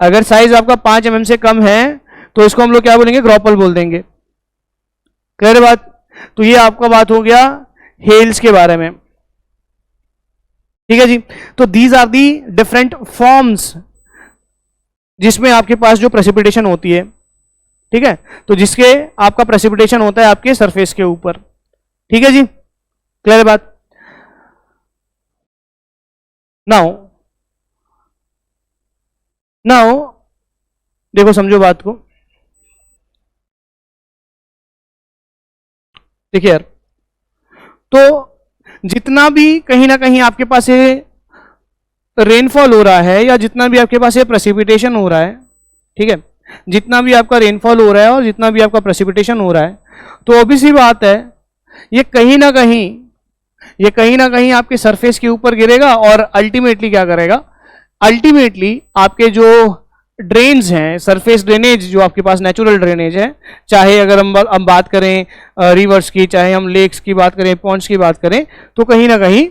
अगर साइज आपका 5 mm से कम है तो इसको हम लोग क्या बोलेंगे, ग्रॉपल बोल देंगे। क्लियर बात। तो ये आपका बात हो गया हेल्स के बारे में, ठीक है जी। तो these are the different forms जिसमें आपके पास जो प्रेसिपिटेशन होती है, ठीक है, तो जिसके आपका प्रेसिपिटेशन होता है आपके सरफेस के ऊपर, ठीक है जी। क्लियर बात। नाउ नाउ देखो समझो बात को, देखिए यार, तो जितना भी कहीं ना कहीं आपके पास ये रेनफॉल हो रहा है या जितना भी आपके पास ये प्रेसिपिटेशन हो रहा है, ठीक है, जितना भी आपका रेनफॉल हो रहा है और जितना भी आपका प्रेसिपिटेशन हो रहा है, तो ऑब्वियस सी बात है ये कहीं ना कहीं आपके सरफेस के ऊपर गिरेगा और अल्टीमेटली क्या करेगा, अल्टीमेटली आपके जो ड्रेन्स हैं, सरफेस ड्रेनेज जो आपके पास नेचुरल ड्रेनेज है, चाहे अगर हम बात करें रिवर्स की, चाहे हम लेक्स की बात करें, पॉन्ड्स की बात करें, तो कहीं ना कहीं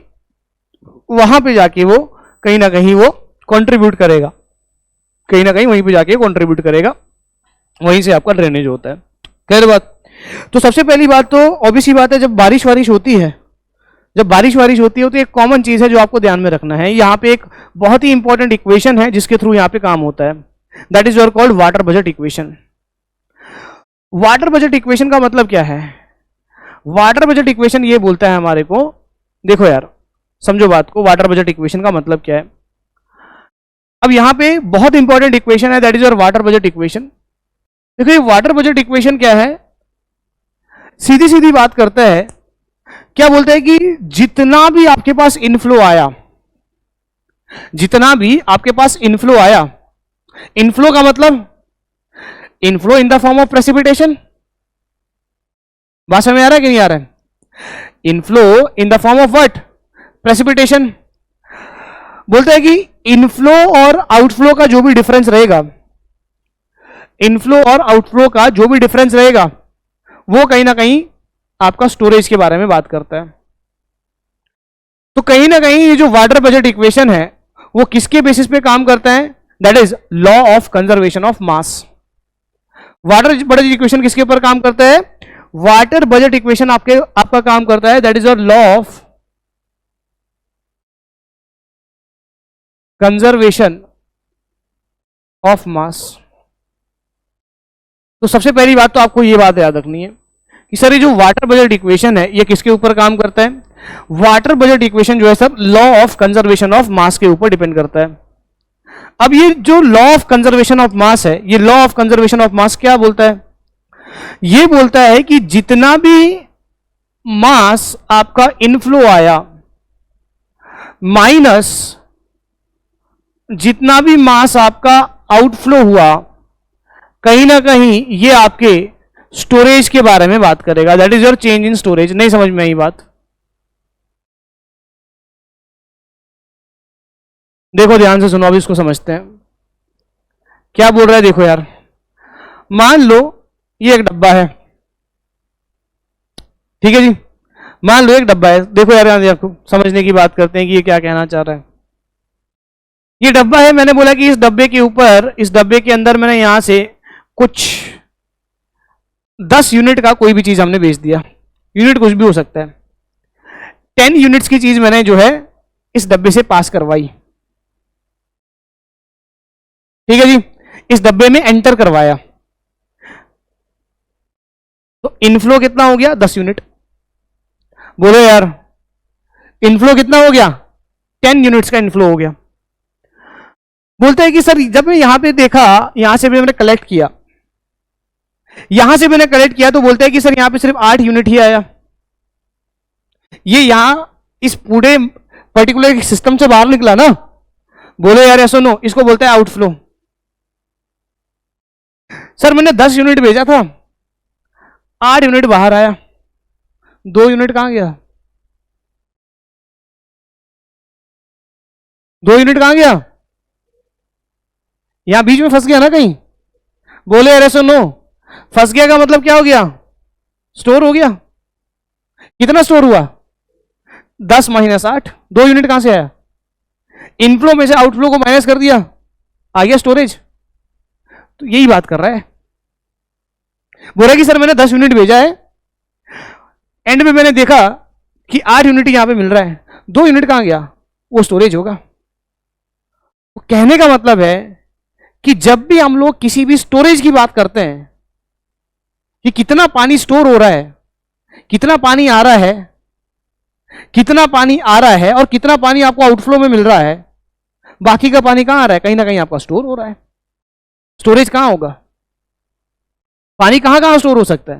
वहां पे जाके वो कहीं ना कहीं वो कंट्रीब्यूट करेगा, कहीं ना कहीं वहीं पे जाके कंट्रीब्यूट करेगा, वहीं से आपका ड्रेनेज होता है। क्लियर बात। तो सबसे पहली बात तो ऑब्वियस ही बात है, जब बारिश वारिश होती है, जब बारिश वारिश होती है तो एक कॉमन चीज है जो आपको ध्यान में रखना है। यहाँ पे एक बहुत ही इंपॉर्टेंट इक्वेशन है जिसके थ्रू यहाँ पे काम होता है, that is your called water budget equation. Water budget equation का मतलब क्या है? वाटर बजट इक्वेशन ये बोलता है हमारे को, देखो यार समझो बात को, वाटर बजट इक्वेशन का मतलब क्या है। अब यहां पे बहुत इंपॉर्टेंट इक्वेशन है, that is your water budget equation. देखो ये वाटर बजट इक्वेशन क्या है, सीधी सीधी बात करता है, क्या बोलता है कि जितना भी आपके पास इनफ्लो आया, जितना भी आपके पास इनफ्लो आया, इनफ्लो का मतलब inflow in the form of precipitation, बात समझ में आ रहा है कि नहीं आ रहा है? Inflow in the form of what? Precipitation. बोलते हैं कि इनफ्लो और आउटफ्लो का जो भी डिफरेंस रहेगा, इनफ्लो और आउटफ्लो का जो भी डिफरेंस रहेगा वो कहीं ना कहीं आपका स्टोरेज के बारे में बात करता है। तो कहीं ना कहीं ये जो वाटर बजट इक्वेशन है वो किसके बेसिस पे काम करता है? That is law of conservation of mass. Water budget equation किसके ऊपर काम करता है? वाटर बजट इक्वेशन आपका काम करता है, that is your law of conservation of mass. तो सबसे पहली बात तो आपको ये बात याद रखनी है कि सर ये जो वाटर बजट इक्वेशन है ये किसके ऊपर काम करता है? वाटर बजट इक्वेशन जो है sir law of conservation of mass के ऊपर डिपेंड करता है। अब ये जो law of conservation of mass है, ये law of conservation of mass क्या बोलता है? ये बोलता है कि जितना भी मास आपका इनफ्लो आया माइनस जितना भी मास आपका आउटफ्लो हुआ, कहीं ना कहीं ये आपके स्टोरेज के बारे में बात करेगा, that is your change in storage. नहीं समझ में आई बात? देखो ध्यान से सुनो, अभी इसको समझते हैं क्या बोल रहा है। देखो यार, मान लो ये एक डब्बा है, ठीक है जी, मान लो एक डब्बा है। देखो यार, यहां देखो, समझने की बात करते हैं कि ये क्या कहना चाह रहा है। ये डब्बा है, मैंने बोला कि इस डब्बे के ऊपर, इस डब्बे के अंदर मैंने यहां से कुछ 10 यूनिट का कोई भी चीज हमने बेच दिया। यूनिट कुछ भी हो सकता है। 10 यूनिट्स की चीज मैंने जो है इस डब्बे से पास करवाई, ठीक है जी, इस डब्बे में एंटर करवाया, तो इनफ्लो कितना हो गया? 10 यूनिट। बोलो यार, इनफ्लो कितना हो गया? 10 यूनिट्स का इनफ्लो हो गया। बोलते हैं कि सर जब मैं यहां पे देखा, यहां से भी मैंने कलेक्ट किया, यहां से मैंने कलेक्ट किया, तो बोलते हैं कि सर यहां पे सिर्फ 8 यूनिट ही आया। ये यहां इस पूरे पर्टिकुलर सिस्टम से बाहर निकला ना? बोलो यार ऐसा नो, इसको बोलते हैं आउटफ्लो। सर मैंने 10 यूनिट भेजा था, 8 यूनिट बाहर आया, 2 यूनिट कहां गया? 2 यूनिट कहां गया? यहां बीच में फंस गया ना कहीं? बोले यार ऐसा नो, फंस गया का मतलब क्या हो गया? स्टोर हो गया। कितना स्टोर हुआ? 10 माइनस 8, 2 यूनिट कहां से आया? इनफ्लो में से आउटफ्लो को माइनस कर दिया, आ गया स्टोरेज। तो यही बात कर रहा है। बोल रहा कि सर मैंने 10 यूनिट भेजा है, एंड में मैंने देखा कि 8 यूनिट यहां पे मिल रहा है, 2 यूनिट कहां गया? वो स्टोरेज होगा। तो कहने का मतलब है कि जब भी हम लोग किसी भी स्टोरेज की बात करते हैं कि कितना पानी स्टोर हो रहा है, कितना पानी आ रहा है, कितना पानी आ रहा है और कितना पानी आपको आउटफ्लो में मिल रहा है, बाकी का पानी कहां आ रहा है? कहीं ना कहीं आपका स्टोर हो रहा है। स्टोरेज कहां होगा? पानी कहां कहां स्टोर हो सकता है?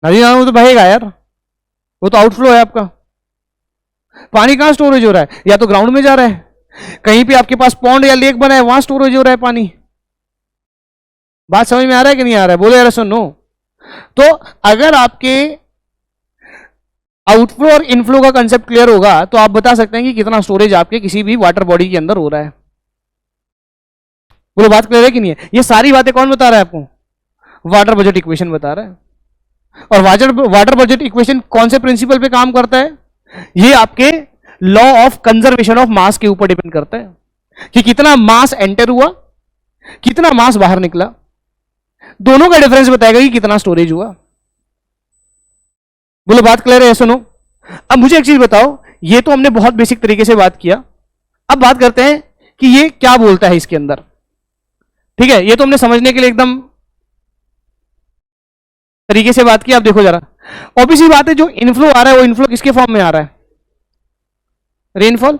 नदी नालों में तो बहेगा यार, वो तो आउटफ्लो है आपका। पानी कहां स्टोरेज हो रहा है? या तो ग्राउंड में जा रहा है, कहीं पे आपके पास पॉन्ड या लेक बना है, वहां स्टोरेज हो रहा है पानी। बात समझ में आ रहा है कि नहीं आ रहा है? बोलो यार सुनो। तो अगर आपके आउटफ्लो और इनफ्लो का कंसेप्ट क्लियर होगा तो आप बता सकते हैं कि कितना स्टोरेज आपके किसी भी वाटर बॉडी के अंदर हो रहा है। बोलो बात क्लियर है कि नहीं है? ये सारी बातें कौन बता रहा है आपको? वाटर बजट इक्वेशन बता रहा है। और वाटर बजट इक्वेशन कौन से प्रिंसिपल पे काम करता है? ये आपके law of conservation of mass के ऊपर डिपेंड करता है कि कितना मास एंटर हुआ, कितना मास बाहर निकला, दोनों का डिफरेंस बताएगा कि कितना स्टोरेज हुआ। बोलो बात क्लियर है? सुनो, अब मुझे एक चीज बताओ, ये तो हमने बहुत बेसिक तरीके से बात किया, अब बात करते हैं कि ये क्या बोलता है इसके अंदर। ठीक है, ये तो हमने समझने के लिए एकदम तरीके से बात की। आप देखो जरा, ऑब्वियसली बात है, जो इनफ्लो आ रहा है वो इनफ्लो किसके फॉर्म में आ रहा है? रेनफॉल।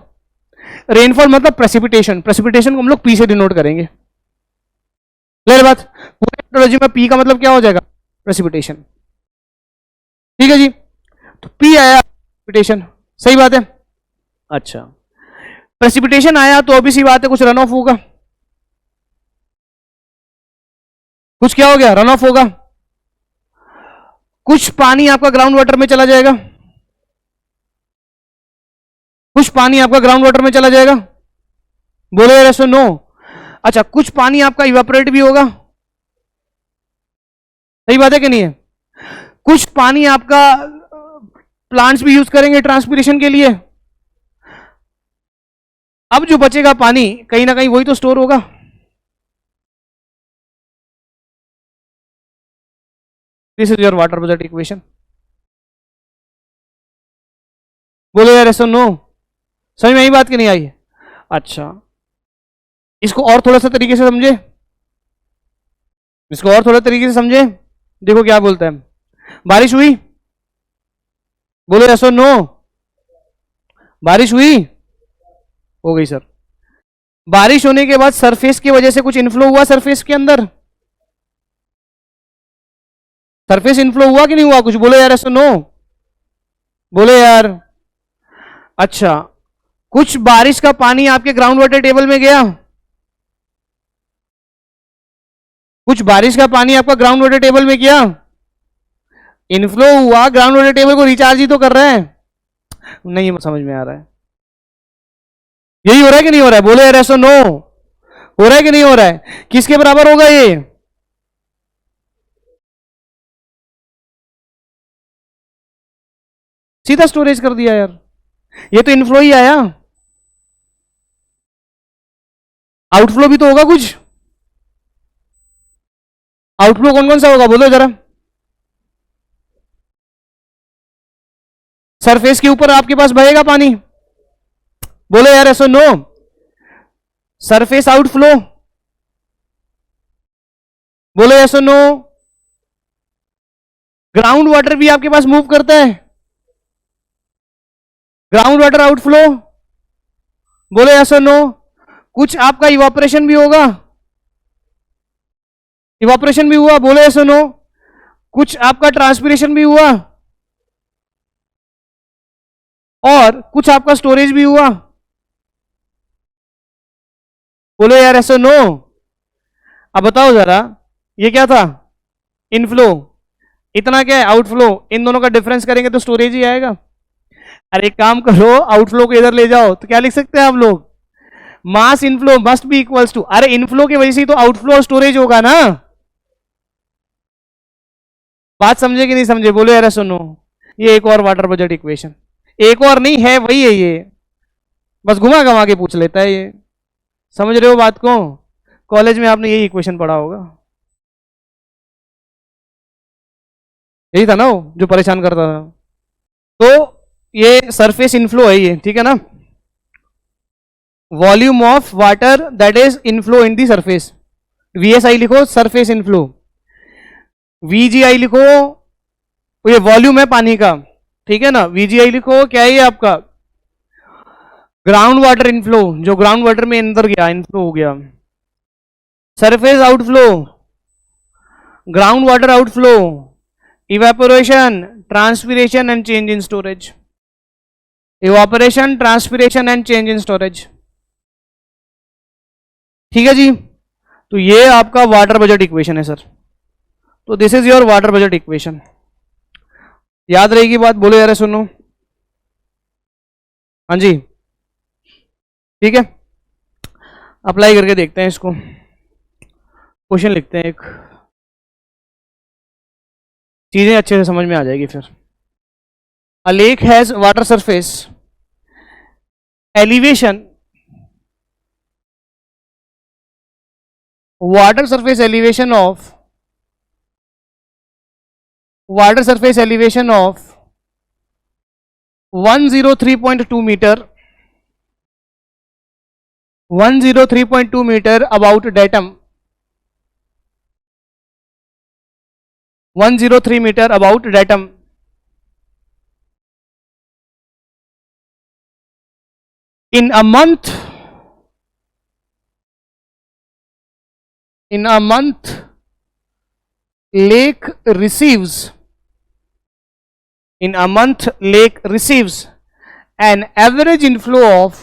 रेनफॉल मतलब प्रेसिपिटेशन। प्रेसिपिटेशन को हम लोग पी से डिनोट करेंगे। क्लियर बात? पूरे मेट्रोलॉजी में पी का मतलब क्या हो जाएगा? प्रेसिपिटेशन। ठीक है जी, तो पी आया प्रेसिपिटेशन, सही बात है। अच्छा, प्रेसिपिटेशन आया तो ऑब्वियसली बात है कुछ रन ऑफ होगा। कुछ क्या हो गया? रन ऑफ होगा। कुछ पानी आपका ग्राउंड वाटर में चला जाएगा, कुछ पानी आपका ग्राउंड वाटर में चला जाएगा। बोलो यार ऐसा नो। अच्छा, कुछ पानी आपका इवेपोरेट भी होगा, सही बात है कि नहीं है? कुछ पानी आपका प्लांट्स भी यूज करेंगे ट्रांसपिरेशन के लिए। अब जो बचेगा पानी कहीं ना कहीं वही तो स्टोर होगा। This is your water budget equation. बोलो यार ऐसा नो, समझ में आई बात की नहीं आई? अच्छा, इसको और थोड़ा सा तरीके से समझे, इसको और थोड़ा तरीके से समझे। देखो क्या बोलता है, बारिश हुई, बोलो यस और नो। बारिश हुई, हो गई सर। बारिश होने के बाद सरफेस की वजह से कुछ इनफ्लो हुआ सरफेस के अंदर, सरफेस इनफ्लो हुआ कि नहीं हुआ कुछ? बोलो यार ऐसा नो, बोलो यार। अच्छा, कुछ बारिश का पानी आपके ग्राउंड वाटर टेबल में गया, कुछ बारिश का पानी आपका ग्राउंड वाटर टेबल में गया, इनफ्लो हुआ, ग्राउंड वाटर टेबल को रिचार्ज ही तो कर रहे हैं। नहीं समझ में आ रहा है, यही हो रहा है कि नहीं हो रहा है? बोलो यार ऐसा नो, हो रहा है कि नहीं हो रहा है? किसके बराबर होगा ये? सीधा स्टोरेज कर दिया यार, ये तो इनफ्लो ही आया, आउटफ्लो भी तो होगा कुछ। आउटफ्लो कौन कौन सा होगा बोलो जरा? सरफेस के ऊपर आपके पास बहेगा पानी, बोलो यार ऐसा नो। सरफेस आउटफ्लो, बोलो ऐसा नो। ग्राउंड वाटर भी आपके पास मूव करता है, ग्राउंड वाटर आउटफ्लो, बोलो ऐसा नो। कुछ आपका इवापोरेशन भी होगा, इवापोरेशन भी हुआ, बोलो ऐसा नो। कुछ आपका ट्रांसपिरेशन भी हुआ, और कुछ आपका स्टोरेज भी हुआ, बोलो यार ऐसा नो। अब बताओ जरा, ये क्या था? इनफ्लो, इतना क्या है? आउटफ्लो। इन दोनों का डिफरेंस करेंगे तो स्टोरेज ही आएगा। अरे एक काम करो, आउटफ्लो को इधर ले जाओ तो क्या लिख सकते हैं आप लोग? Mass inflow must be equals to, अरे इनफ्लो की वजह से तो आउटफ्लो और स्टोरेज होगा ना। बात समझे कि नहीं समझे? बोलो यार सुनो। ये एक और वाटर बजट इक्वेशन, एक और नहीं है, वही है ये, बस घुमा घुमा के पूछ लेता है ये। समझ रहे हो बात को? कॉलेज में आपने यही इक्वेशन पढ़ा होगा, यही था ना वो जो परेशान करता था। तो ये सरफेस इनफ्लो है ये, ठीक है ना। Volume of water that is inflow in the surface, VSI लिखो, सरफेस इनफ्लो। वीजीआई लिखो, ये वॉल्यूम है पानी का, ठीक है ना। वीजीआई लिखो, क्या है ये आपका? ग्राउंड वाटर इनफ्लो, जो ग्राउंड वाटर में अंदर गया, इनफ्लो हो गया। Surface outflow, ground water outflow, evaporation, transpiration and change in storage. Evaporation, transpiration and change in storage, ठीक है जी। तो ये आपका वाटर बजट इक्वेशन है सर। तो this is your water budget equation, याद रहेगी बात? बोलो यार सुनो। हाँ जी, ठीक है। अप्लाई करके देखते हैं इसको, क्वेश्चन लिखते हैं एक, चीजें अच्छे से समझ में आ जाएगी फिर। अ lake has water surface elevation, water surface elevation of 103.2 meter, 103.2 meter about datum, 103 meter about datum. In a month, lake receives an average inflow of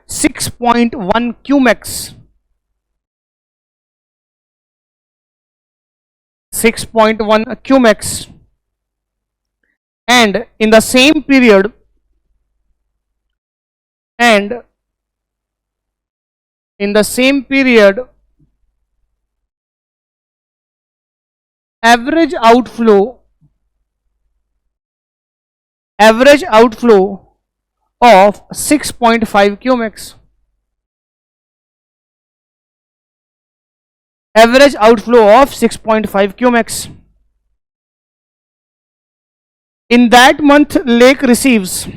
6.1 cumex, 6.1 cumex, and in the same period average outflow of 6.5 cumex. average outflow of 6.5 cumex. In that month, lake receives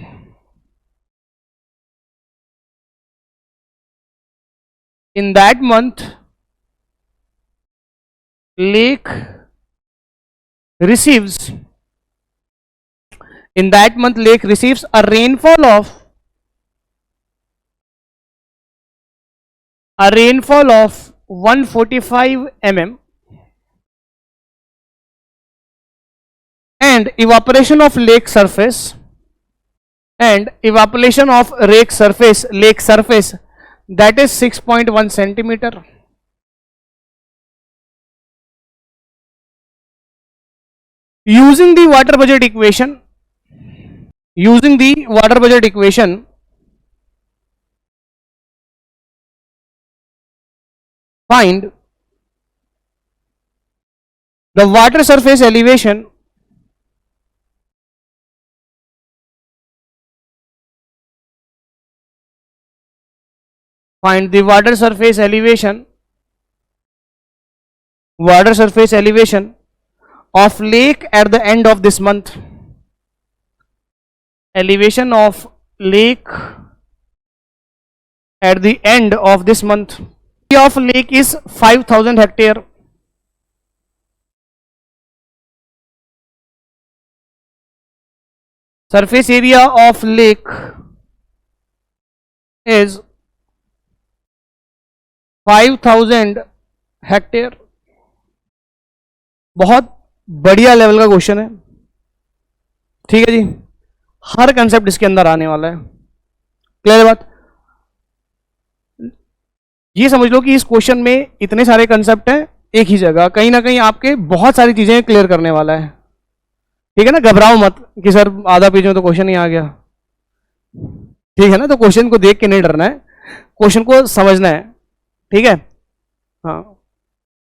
a rainfall of 145 mm and evaporation of lake surface that is 6.1 centimeter. Using the water budget equation, find the water surface elevation of lake at the end of this month. Elevation of lake at the end of this month. Area of lake is 5,000 hectare. Surface area of lake is 5,000 hectare. बहुत बढ़िया level का question है, ठीक है जी. हर concept इसके अंदर आने वाला है. क्लियर बात? ये समझ लो कि इस क्वेश्चन में इतने सारे कंसेप्ट हैं एक ही जगह, कहीं ना कहीं आपके बहुत सारी चीजें क्लियर करने वाला है. ठीक है ना, घबराओ मत कि सर आधा पेज में तो क्वेश्चन ही आ गया. ठीक है ना, तो क्वेश्चन को देख के नहीं डरना है, क्वेश्चन को समझना है. ठीक है, हाँ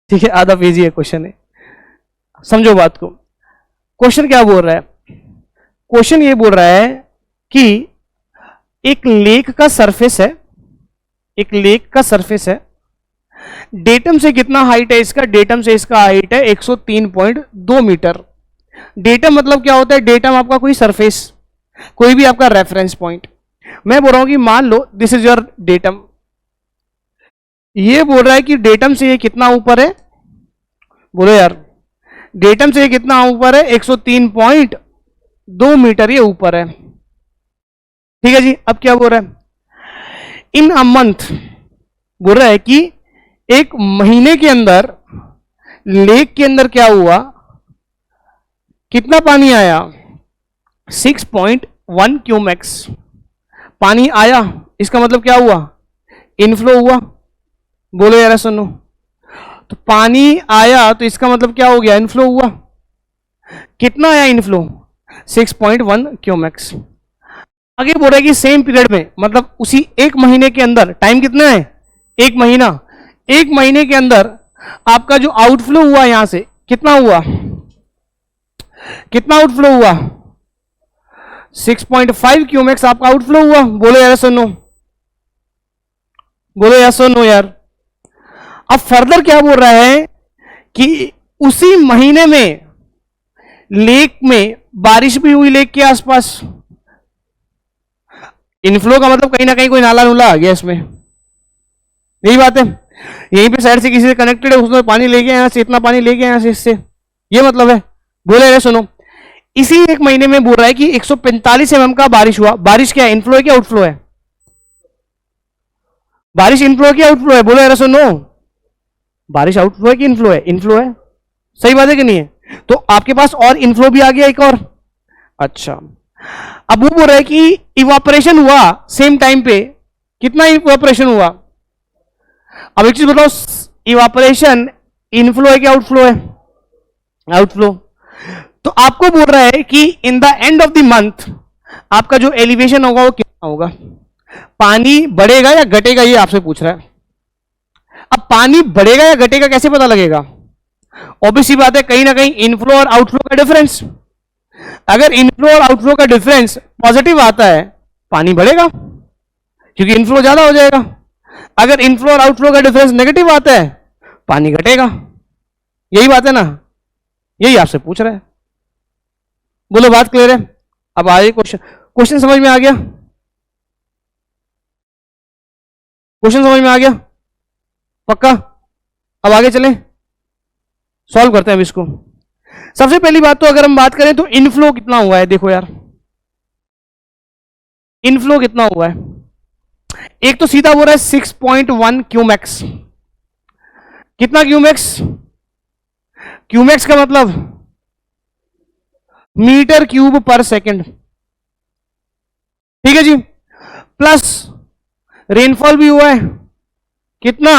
ठीक है, आधा पेज ही है क्वेश्चन है. समझो बात को. क्वेश्चन क्या बोल रहा है? क्वेश्चन ये बोल रहा है कि एक लेक का सरफेस है, डेटम से कितना हाइट है इसका? डेटम से इसका हाइट है 103.2 मीटर. डेटम मतलब क्या होता है? डेटम आपका कोई सरफेस, कोई भी आपका रेफरेंस पॉइंट. मैं बोल रहा हूं कि मान लो दिस इज योर डेटम. ये बोल रहा है कि डेटम से ये कितना ऊपर है? बोलो यार, डेटम से ये कितना ऊपर है? 103.2 मीटर ये ऊपर है. ठीक है जी. अब क्या बोल रहा है? इन अ मंथ, बोल रहा है कि एक महीने के अंदर लेक के अंदर क्या हुआ, कितना पानी आया? 6.1 क्यूमेक्स पानी आया. इसका मतलब क्या हुआ? इनफ्लो हुआ. बोलो यार सुनो, तो पानी आया तो इसका मतलब क्या हो गया? इनफ्लो हुआ. कितना आया इनफ्लो? 6.1 क्यूमेक्स. आगे बोल रहा है कि सेम पीरियड में, मतलब उसी एक महीने के अंदर, टाइम कितना है? एक महीना. एक महीने के अंदर आपका जो आउटफ्लो हुआ यहां से कितना हुआ? कितना आउटफ्लो हुआ? 6.5 क्यूमेक्स आपका आउटफ्लो हुआ. बोलो यार सुनो, बोलो यार सुनो यार. अब फर्दर क्या बोल रहा है कि उसी महीने में लेक में बारिश भी हुई, लेक के आसपास. इनफ्लो का मतलब कहीं ना कहीं कोई नाला नूला आ गया इसमें. यही बात है, यहीं पे साइड से किसी से कनेक्टेड है, उसमें पानी ले गया यहां से, इतना पानी ले गया यहां से, इससे ये मतलब है. बोले रे सुनो, इसी एक महीने में बोल रहा है कि 145 mm का बारिश हुआ. बारिश क्या है? इनफ्लो है क्या आउटफ्लो है? बारिश इनफ्लो है क्या आउटफ्लो है? बोलो रे सुनो, बारिश आउटफ्लो है कि इनफ्लो है? इनफ्लो है. सही बात है कि नहीं है? तो आपके पास और इनफ्लो भी आ गया एक और. अच्छा, अब वो बोल रहा है कि इवापोरेशन हुआ सेम टाइम पे. कितना इवापोरेशन हुआ? अब एक चीज बताओ, इवापोरेशन इनफ्लो है कि आउटफ्लो है? आउटफ्लो. तो आपको बोल रहा है कि in the end of the month आपका जो एलिवेशन होगा वो कितना होगा? पानी बढ़ेगा या घटेगा, ये आपसे पूछ रहा है. अब पानी बढ़ेगा या घटेगा कैसे पता लगेगा? ऑब्वियसली बात है, कहीं ना कहीं इनफ्लो और आउटफ्लो का डिफरेंस. अगर इनफ्लो और आउटफ्लो का डिफरेंस पॉजिटिव आता है, पानी बढ़ेगा क्योंकि इनफ्लो ज्यादा हो जाएगा. अगर इनफ्लो और आउटफ्लो का डिफरेंस नेगेटिव आता है पानी घटेगा। यही बात है ना, यही आपसे पूछ रहा है। बोलो बात क्लियर है? अब आगे क्वेश्चन, क्वेश्चन समझ में आ गया? क्वेश्चन समझ में आ गया पक्का? अब आगे चलें, सॉल्व करते हैं अब इसको। सबसे पहली बात तो अगर हम बात करें तो इनफ्लो कितना हुआ है, देखो यार इनफ्लो कितना हुआ है। एक तो सीधा बोल रहा है 6.1 क्यूमैक्स। कितना क्यूमैक्स? क्यूमैक्स का मतलब मीटर क्यूब पर सेकंड, ठीक है जी। प्लस रेनफॉल भी हुआ है कितना?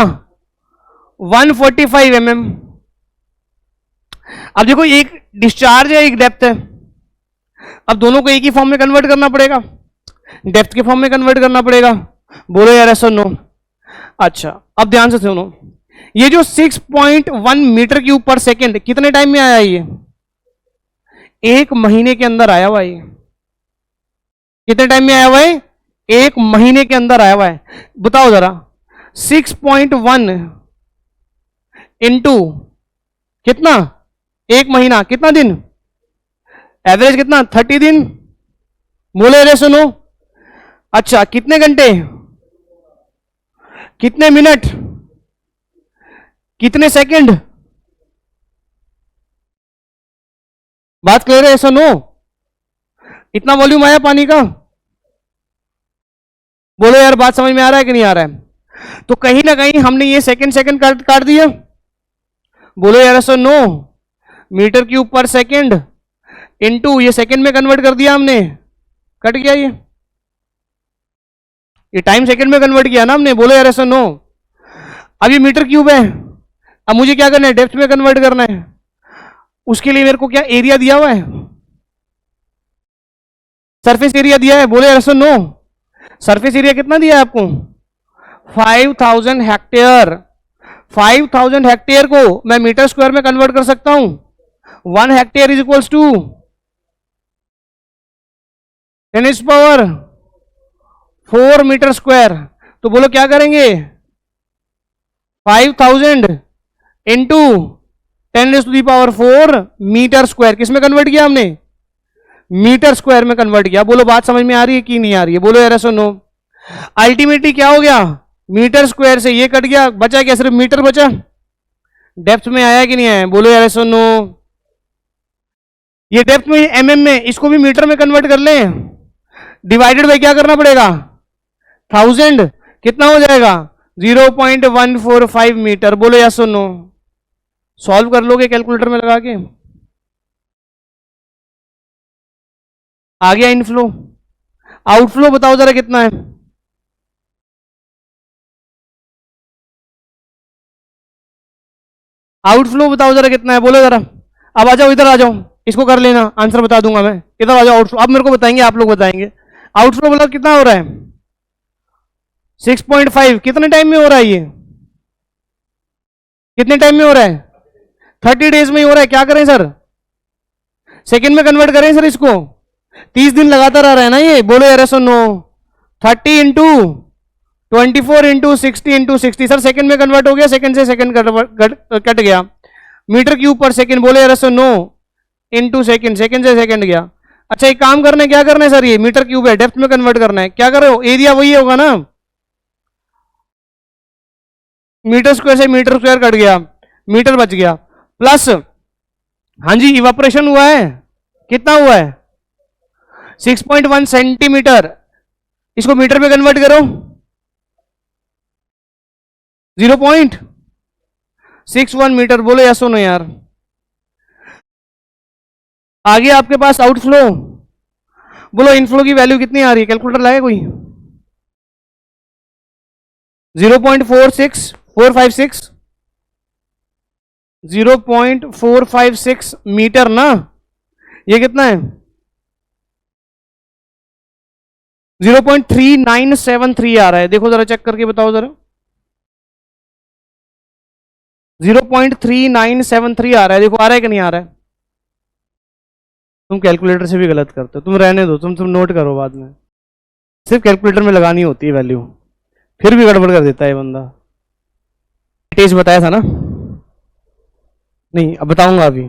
145 mm। अब देखो एक डिस्चार्ज है, एक डेप्थ है। अब दोनों को एक ही फॉर्म में कन्वर्ट करना पड़ेगा, डेप्थ के फॉर्म में कन्वर्ट करना पड़ेगा। बोलो यार ऐसा नो। अच्छा अब ध्यान से सुनो, ये जो 6.1 मीटर क्यूब पर सेकंड कितने टाइम में आया? ये 1 महीने के अंदर आया हुआ है। कितने टाइम में आया हुआ है? 1 महीने के अंदर आया हुआ है। बताओ जरा 6.1 इंटू कितना? 1 महीना, कितना दिन? एवरेज कितना? 30 दिन। बोले रे सुनो। अच्छा कितने घंटे, कितने मिनट, कितने सेकंड? बात क्लियर है? ऐसा नो? इतना वॉल्यूम आया पानी का? बोलो यार बात समझ में आ रहा है कि नहीं आ रहा है? तो कहीं ना कहीं हमने ये सेकंड सेकंड काट दिया। बोलो यार ऐसा no. Metre cube per second into ये सेकंड में कन्वर्ट कर दिया हमने, कट गया ये टाइम सेकंड में कन्वर्ट किया ना हमने। बोलो यार ऐसा नो। अब ये मीटर क्यूब है, अब मुझे क्या करना है? डेप्थ में कन्वर्ट करना है। उसके लिए मेरे को क्या एरिया दिया हुआ है? सरफेस एरिया दिया है। बोले यार ऐसा नो। सरफेस एरिया कितना दिया है आपको? 5000 हेक्टेयर। 5000 हेक्टेयर को मैं मीटर स्क्वायर में कन्वर्ट कर सकता हूं। 1 hectare is equals to 10⁴ metre square. तो बोलो क्या करेंगे? 5000 इंटू 10⁴ मीटर स्क्वायर। किस में कन्वर्ट किया हमने? मीटर स्क्वायर में कन्वर्ट किया। बोलो बात समझ में आ रही है कि नहीं आ रही है? बोलो यार ऐसा नो। अल्टीमेटली क्या हो गया? मीटर स्क्वायर से ये कट गया, बचा क्या? सिर्फ मीटर बचा। डेप्थ में आया कि नहीं आया? बोलो यार ऐसा नो। ये डेप्थ में एमएम में, इसको भी मीटर में कन्वर्ट कर लें, डिवाइडेड बाय क्या करना पड़ेगा? 1000। कितना हो जाएगा? 0.145 मीटर। बोलो या सुनो। सॉल्व कर लोगे कैलकुलेटर में लगा के? आ गया इनफ्लो। आउटफ्लो बताओ जरा कितना है? आउटफ्लो बताओ जरा कितना है? बोलो जरा। अब आ जाओ, इधर आ जाओ, इसको कर लेना, आंसर बता दूंगा मैं। इधर आ जाओ। आउटफ्लो अब मेरे को बताएंगे, आप लोग बताएंगे। आउटफ्लो मतलब कितना हो रहा है? 6.5। कितने टाइम में हो रहा है ये? कितने टाइम में हो रहा है? 30 डेज में ही हो रहा है। क्या करें सर? सेकंड में कन्वर्ट करें सर इसको? 30 दिन लगातार आ रहा है ना ये। बोलो यार ऐसा नो। 30 into 24 into 60 into 60। Sir second में कन्वर्ट हो गया, सेकंड से सेकंड कट गया। Metre cube per second. बोले यार ऐसा नो इंटू सेकंड, सेकंड से सेकंड गया। अच्छा एक काम करना है, क्या करना है सर? ये मीटर क्यूब है, डेप्थ में कन्वर्ट करना है। क्या कर रहे हो? एरिया वही होगा ना, मीटर स्क्वायर से मीटर स्क्वायर कट गया, मीटर बच गया। प्लस हाँ जी इवापोरेशन हुआ है, कितना हुआ है? 6.1 सेंटीमीटर। इसको मीटर में कन्वर्ट करो, 0.61 मीटर। बोलो या सुनो यार। आगे आपके पास आउटफ्लो। बोलो इनफ्लो की वैल्यू कितनी आ रही है? कैलकुलेटर लाए कोई? 0.456 0.456 मीटर ना। ये कितना है? 0.3973 आ रहा है। देखो जरा चेक करके बताओ जरा। 0.3973 आ रहा है। देखो आ रहा है कि नहीं आ रहा है? तुम कैलकुलेटर से भी गलत करते हो। तुम रहने दो, तुम नोट करो बाद में। सिर्फ कैलकुलेटर में लगानी होती है वैल्यू, फिर भी गड़बड़ कर देता है बंदा। टेस्ट बताया था ना। नहीं, अब बताऊंगा अभी।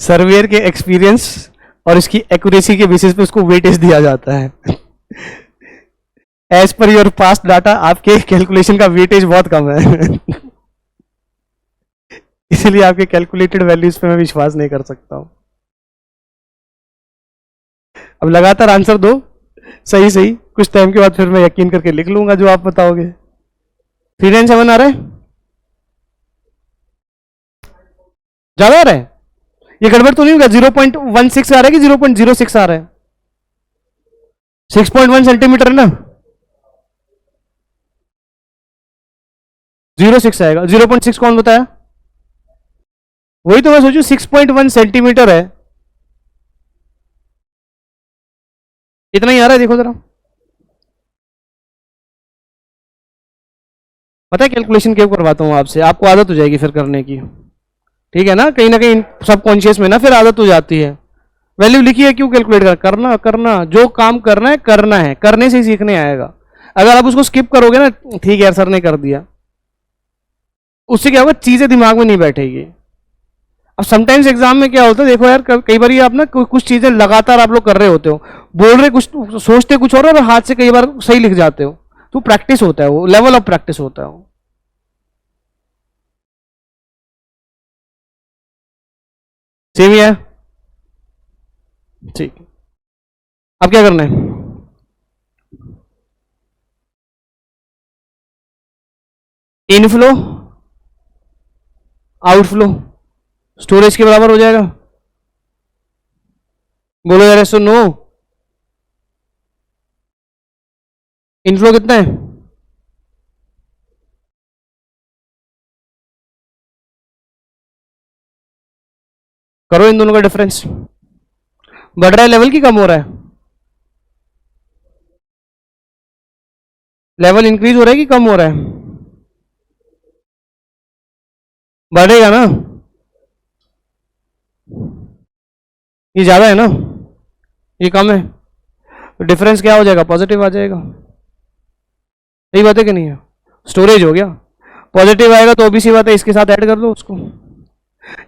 सर्वेयर के एक्सपीरियंस और इसकी एक्यूरेसी के बेसिस पे उसको वेटेज दिया जाता है। As per your past data आपके कैलकुलेशन का वेटेज बहुत कम है। इसलिए आपके कैलकुलेटेड वैल्यूज पे मैं विश्वास नहीं कर सकता हूं। अब लगातार आंसर दो सही सही, कुछ टाइम के बाद फिर मैं यकीन करके लिख लूंगा जो आप बताओगे। 397 आ रहा है, ज्यादा आ रहा है? ये गड़बड़ तो नहीं होगा? 0.16 आ रहा है कि 0.06 आ रहा है? 6.1 सेंटीमीटर है ना, 06 आएगा। 0.6 कौन बताया? वही तो मैं सोचू, 6.1 सेंटीमीटर है, इतना ही आ रहा है। देखो जरा, पता है कैलकुलेशन क्यों करवाता हूं आपसे? आपको आदत हो जाएगी फिर करने की, ठीक है ना कहीं सबकॉन्शियस में ना फिर आदत हो जाती है। वैल्यू लिखी है, क्यों कैलकुलेट करना करना, जो काम करना है करना है, करने से ही सीखने आएगा। अगर आप उसको स्किप करोगे ना, ठीक है यार सर ने कर दिया, उससे क्या होगा, चीजें दिमाग में नहीं बैठेगी। अब समटाइम्स एग्जाम में क्या होता है, देखो यार कई बार आप ना कुछ चीजें लगातार आप लोग कर रहे होते हो, बोल रहे कुछ, सोचते कुछ और हाथ से कई बार सही लिख जाते हो, तो प्रैक्टिस होता है, वो लेवल ऑफ प्रैक्टिस होता है वो। सेम ही है, ठीक। अब क्या करना है? इनफ्लो आउटफ्लो स्टोरेज के बराबर हो जाएगा। बोलो यार ऐसा नो। इनफ्लो कितना है? करो इन दोनों का डिफरेंस। बढ़ रहा है लेवल की कम हो रहा है? लेवल इंक्रीज हो रहा है कि कम हो रहा है? बढ़ेगा ना, ये ज्यादा है ना, ये कम है, तो डिफरेंस क्या हो जाएगा? पॉजिटिव आ जाएगा। सही बात है कि नहीं है? स्टोरेज हो गया, पॉजिटिव आएगा तो ऑब्वियस सी बात है इसके साथ ऐड कर दो उसको।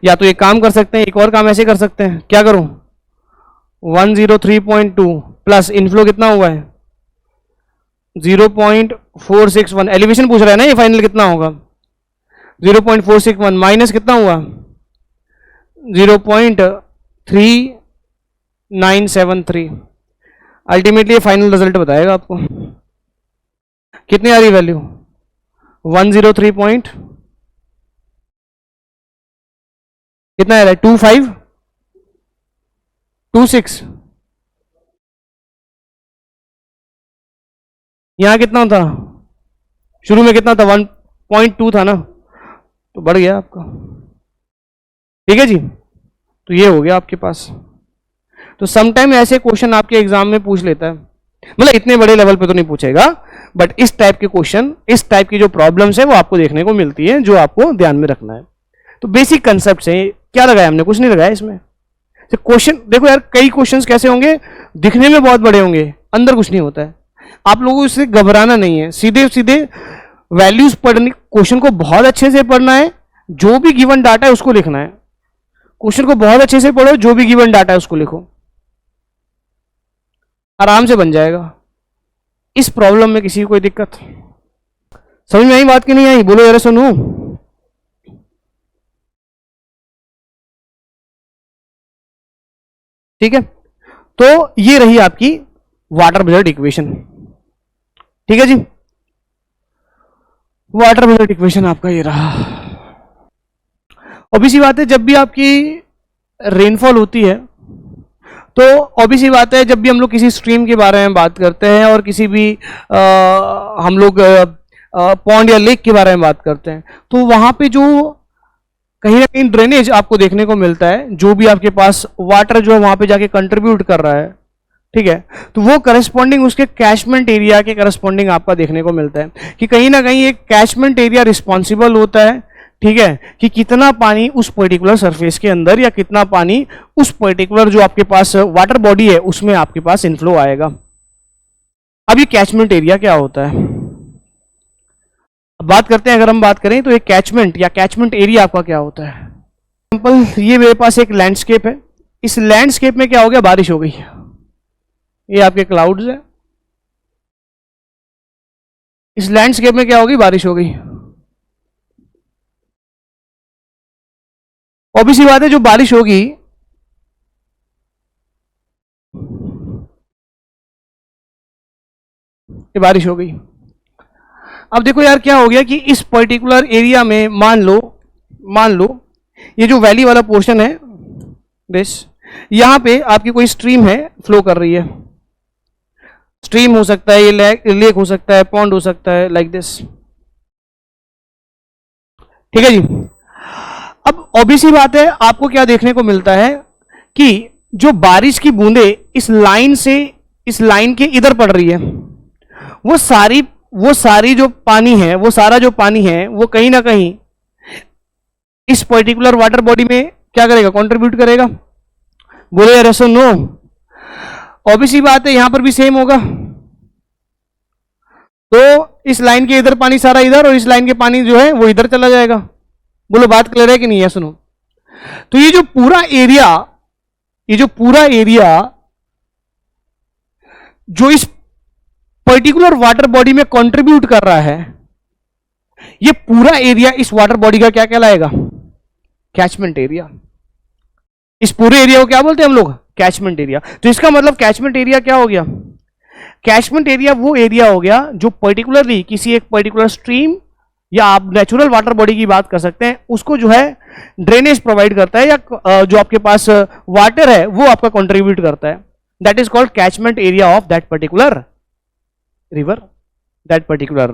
या तो एक काम कर सकते हैं, एक और काम ऐसे कर सकते हैं, क्या करूं, 103.2 प्लस इनफ्लो कितना हुआ है 0.461, एलिवेशन पूछ रहा है ना, ये फाइनल कितना होगा 0.461 माइनस कितना हुआ 0.3973, अल्टीमेटली फाइनल रिजल्ट बताएगा आपको। कितनी आ रही वैल्यू 103 पॉइंट कितना आ रहा है 2526। यहां कितना था शुरू में, कितना था 1.2 था ना, तो बढ़ गया आपका। ठीक है जी, तो ये हो गया आपके पास। तो समटाइम ऐसे क्वेश्चन आपके एग्जाम में पूछ लेता है, मतलब इतने बड़े लेवल पे तो नहीं पूछेगा, बट इस टाइप के क्वेश्चन, इस टाइप की जो प्रॉब्लम्स है वो आपको देखने को मिलती है, जो आपको ध्यान में रखना है। तो बेसिक कंसेप्ट है, क्या लगाया हमने, कुछ नहीं लगाया इसमें। तो क्वेश्चन देखो यार, कई क्वेश्चंस कैसे होंगे, दिखने में बहुत बड़े होंगे, अंदर कुछ नहीं होता है। आप लोगों को इससे घबराना नहीं है, सीधे सीधे वैल्यूज पढ़ने, क्वेश्चन को बहुत अच्छे से पढ़ना है, जो भी गिवन डाटा है उसको लिखना है। क्वेश्चन को बहुत अच्छे से पढ़ो, जो भी गिवन डाटा है उसको लिखो, आराम से बन जाएगा। इस प्रॉब्लम में किसी को कोई दिक्कत समझ में आई बात की नहीं आई? बोलो यार सुनो। ठीक है, तो ये रही आपकी वाटर बजट इक्वेशन। ठीक है जी, वाटर बजट इक्वेशन आपका ये रहा। ऑब्वियस बात है, जब भी आपकी रेनफॉल होती है तो ऑब्वियस बात है, जब भी हम लोग किसी स्ट्रीम के बारे में बात करते हैं और किसी भी हम लोग पॉन्ड या लेक के बारे में बात करते हैं, तो वहां पे जो कहीं ना कहीं ड्रेनेज आपको देखने को मिलता है, जो भी आपके पास वाटर जो वहां पे जाके कंट्रीब्यूट कर रहा है, ठीक है, तो वो करस्पॉन्डिंग उसके कैचमेंट एरिया के करस्पॉन्डिंग आपका देखने को मिलता है कि कहीं ना कहीं एक कैचमेंट एरिया रिस्पॉन्सिबल होता है, ठीक है, कि कितना पानी उस पर्टिकुलर सरफेस के अंदर या कितना पानी उस पर्टिकुलर जो आपके पास वाटर बॉडी है उसमें आपके पास इनफ्लो आएगा। अब ये कैचमेंट एरिया क्या होता है? अब बात करते हैं, अगर हम बात करें तो एक कैचमेंट या कैचमेंट एरिया आपका क्या होता है। एग्जाम्पल, ये मेरे पास एक लैंडस्केप है, इस लैंडस्केप में क्या हो गया, बारिश हो गई, ये आपके क्लाउड्स है, इस लैंडस्केप में क्या होगी, बारिश हो गई। ऑब्वियस सी बात है, जो बारिश होगी ये बारिश हो गई। अब देखो यार क्या हो गया कि इस पर्टिकुलर एरिया में मान लो ये जो वैली वाला पोर्शन है दिस, यहां पे आपकी कोई स्ट्रीम है, फ्लो कर रही है। स्ट्रीम हो सकता है, ये लेक हो सकता है, पॉन्ड हो सकता है, लाइक दिस, ठीक है जी। अब ऑब्वियस बात है, आपको क्या देखने को मिलता है कि जो बारिश की बूंदे इस लाइन से इस लाइन के इधर पड़ रही है, वो सारी जो पानी है, वो सारा जो पानी है, वो कहीं ना कहीं इस पर्टिकुलर वाटर बॉडी में क्या करेगा, कंट्रीब्यूट करेगा। बोले यार ऐसा नो, ऑब्वियस बात है, यहां पर भी सेम होगा। तो इस लाइन के इधर पानी सारा इधर, और इस लाइन के पानी जो है वो इधर चला जाएगा। बोलो बात क्लियर है कि नहीं है, सुनो। तो ये जो पूरा एरिया जो इस पर्टिकुलर वाटर बॉडी में कंट्रीब्यूट कर रहा है, ये पूरा एरिया इस वाटर बॉडी का क्या कहलाएगा, कैचमेंट एरिया। इस पूरे एरिया को क्या बोलते हैं हम लोग, कैचमेंट एरिया। तो इसका मतलब कैचमेंट एरिया क्या हो गया, कैचमेंट एरिया वो एरिया हो गया जो पर्टिकुलरली किसी एक पर्टिकुलर स्ट्रीम या आप नेचुरल वाटर बॉडी की बात कर सकते हैं, उसको जो है ड्रेनेज प्रोवाइड करता है, या जो आपके पास वाटर है वो आपका कंट्रीब्यूट करता है। That is called catchment area of that particular river, that particular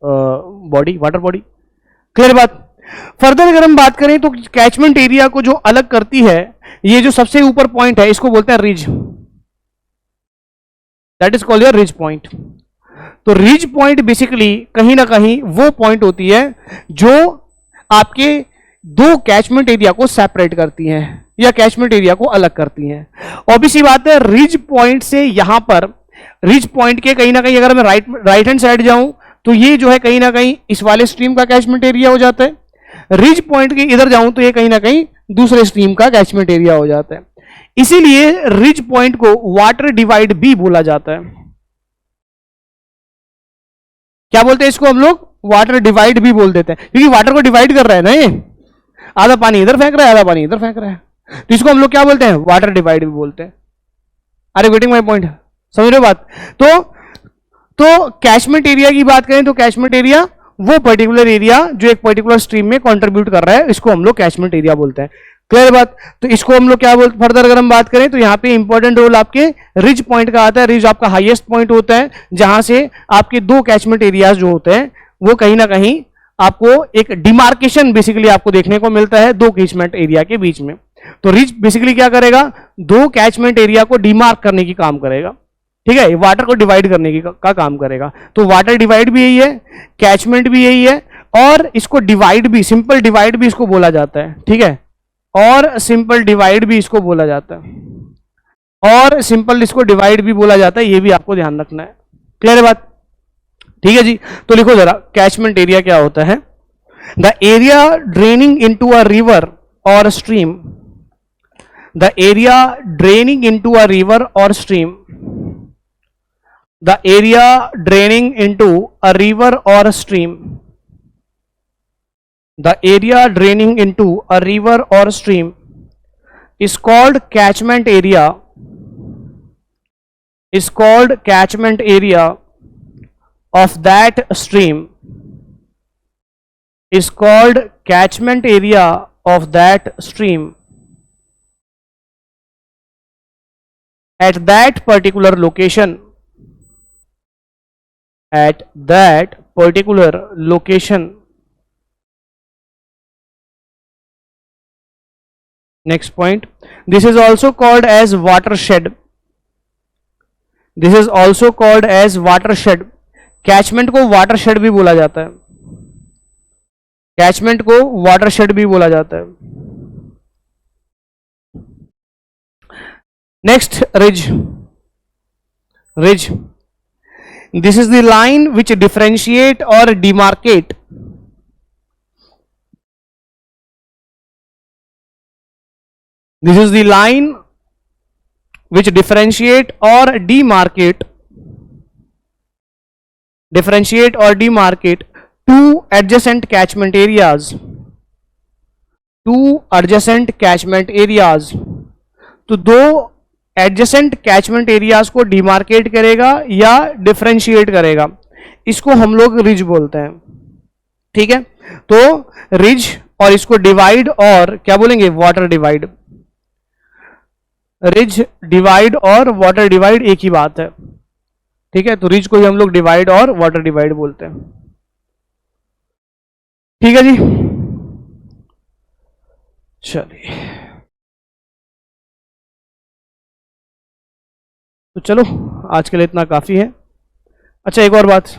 body, water body. Clear बात। फर्दर अगर हम बात करें तो कैचमेंट एरिया को जो अलग करती है, ये जो सबसे ऊपर पॉइंट है, इसको बोलते हैं ridge, that is called your ridge point. तो रिज पॉइंट बेसिकली कहीं ना कहीं वो पॉइंट होती है जो आपके दो कैचमेंट एरिया को सेपरेट करती है या कैचमेंट एरिया को अलग करती है। ऑब्वियस बात है, रिज पॉइंट से यहां पर, रिज पॉइंट के कहीं ना कहीं अगर मैं राइट हैंड साइड जाऊं तो ये जो है कहीं ना कहीं इस वाले स्ट्रीम का कैचमेंट एरिया हो जाता है। रिज पॉइंट के इधर जाऊं तो ये कहीं ना कहीं दूसरे स्ट्रीम का कैचमेंट एरिया हो जाता है। इसीलिए रिज पॉइंट को वाटर डिवाइड भी बोला जाता है। क्या बोलते हैं इसको हम लोग, वाटर डिवाइड भी बोल देते हैं, क्योंकि वाटर को डिवाइड कर रहा है ना ये, आधा पानी इधर फेंक रहा है, आधा पानी इधर फेंक रहा है, तो इसको हम लोग क्या बोलते हैं, वाटर डिवाइड भी बोलते हैं। अरे वेटिंग माय पॉइंट, समझ रहे हो बात। तो कैचमेंट एरिया की बात करें तो कैचमेंट एरिया वो पर्टिकुलर एरिया जो एक पर्टिकुलर स्ट्रीम में कंट्रीब्यूट कर रहा है, इसको हम लोग कैचमेंट एरिया बोलते हैं। क्लियर बात। तो इसको हम लोग क्या बोलते, फर्दर अगर हम बात करें तो यहाँ पे इंपॉर्टेंट रोल आपके रिज पॉइंट का आता है। रिज आपका हाईएस्ट पॉइंट होता है जहां से आपके दो कैचमेंट एरियाज जो होते हैं वो कहीं ना कहीं आपको एक डिमार्केशन बेसिकली आपको देखने को मिलता है दो कैचमेंट एरिया के बीच में। तो रिज बेसिकली क्या करेगा, दो कैचमेंट एरिया को डिमार्क करने की काम करेगा, ठीक है, वाटर को डिवाइड करने की का काम करेगा। तो वाटर डिवाइड भी यही है, कैचमेंट भी यही है, और इसको डिवाइड भी, सिंपल डिवाइड भी इसको बोला जाता है, ठीक है, और सिंपल डिवाइड भी इसको बोला जाता है, और सिंपल इसको डिवाइड भी बोला जाता है, ये भी आपको ध्यान रखना है। क्लियर है बात, ठीक है जी। तो लिखो जरा, कैचमेंट एरिया क्या होता है, the area draining into a river or stream, the area draining into a river or stream, the area draining into a river or a stream, the area draining into a river or stream is called catchment area, is called catchment area of that stream, is called catchment area of that stream at that particular location, at that particular location. Next point, this is also called as watershed, this is also called as watershed. Catchment को watershed भी बोला जाता है, catchment को watershed भी बोला जाता है। Next, ridge. Ridge this is the line which differentiate or demarcate this is the line which differentiate or demarcate two adjacent catchment areas तो दो एडजेसेंट कैचमेंट एरियाज को डिमार्केट करेगा या डिफरेंशिएट करेगा, इसको हम लोग रिज बोलते हैं। ठीक है, तो रिज और इसको डिवाइड और क्या बोलेंगे, वाटर डिवाइड। रिज डिवाइड और वाटर डिवाइड एक ही बात है। ठीक है, तो रिज को भी हम लोग डिवाइड और वाटर डिवाइड बोलते हैं। ठीक है जी, चलिए तो चलो आज के लिए इतना काफी है। अच्छा एक और बात,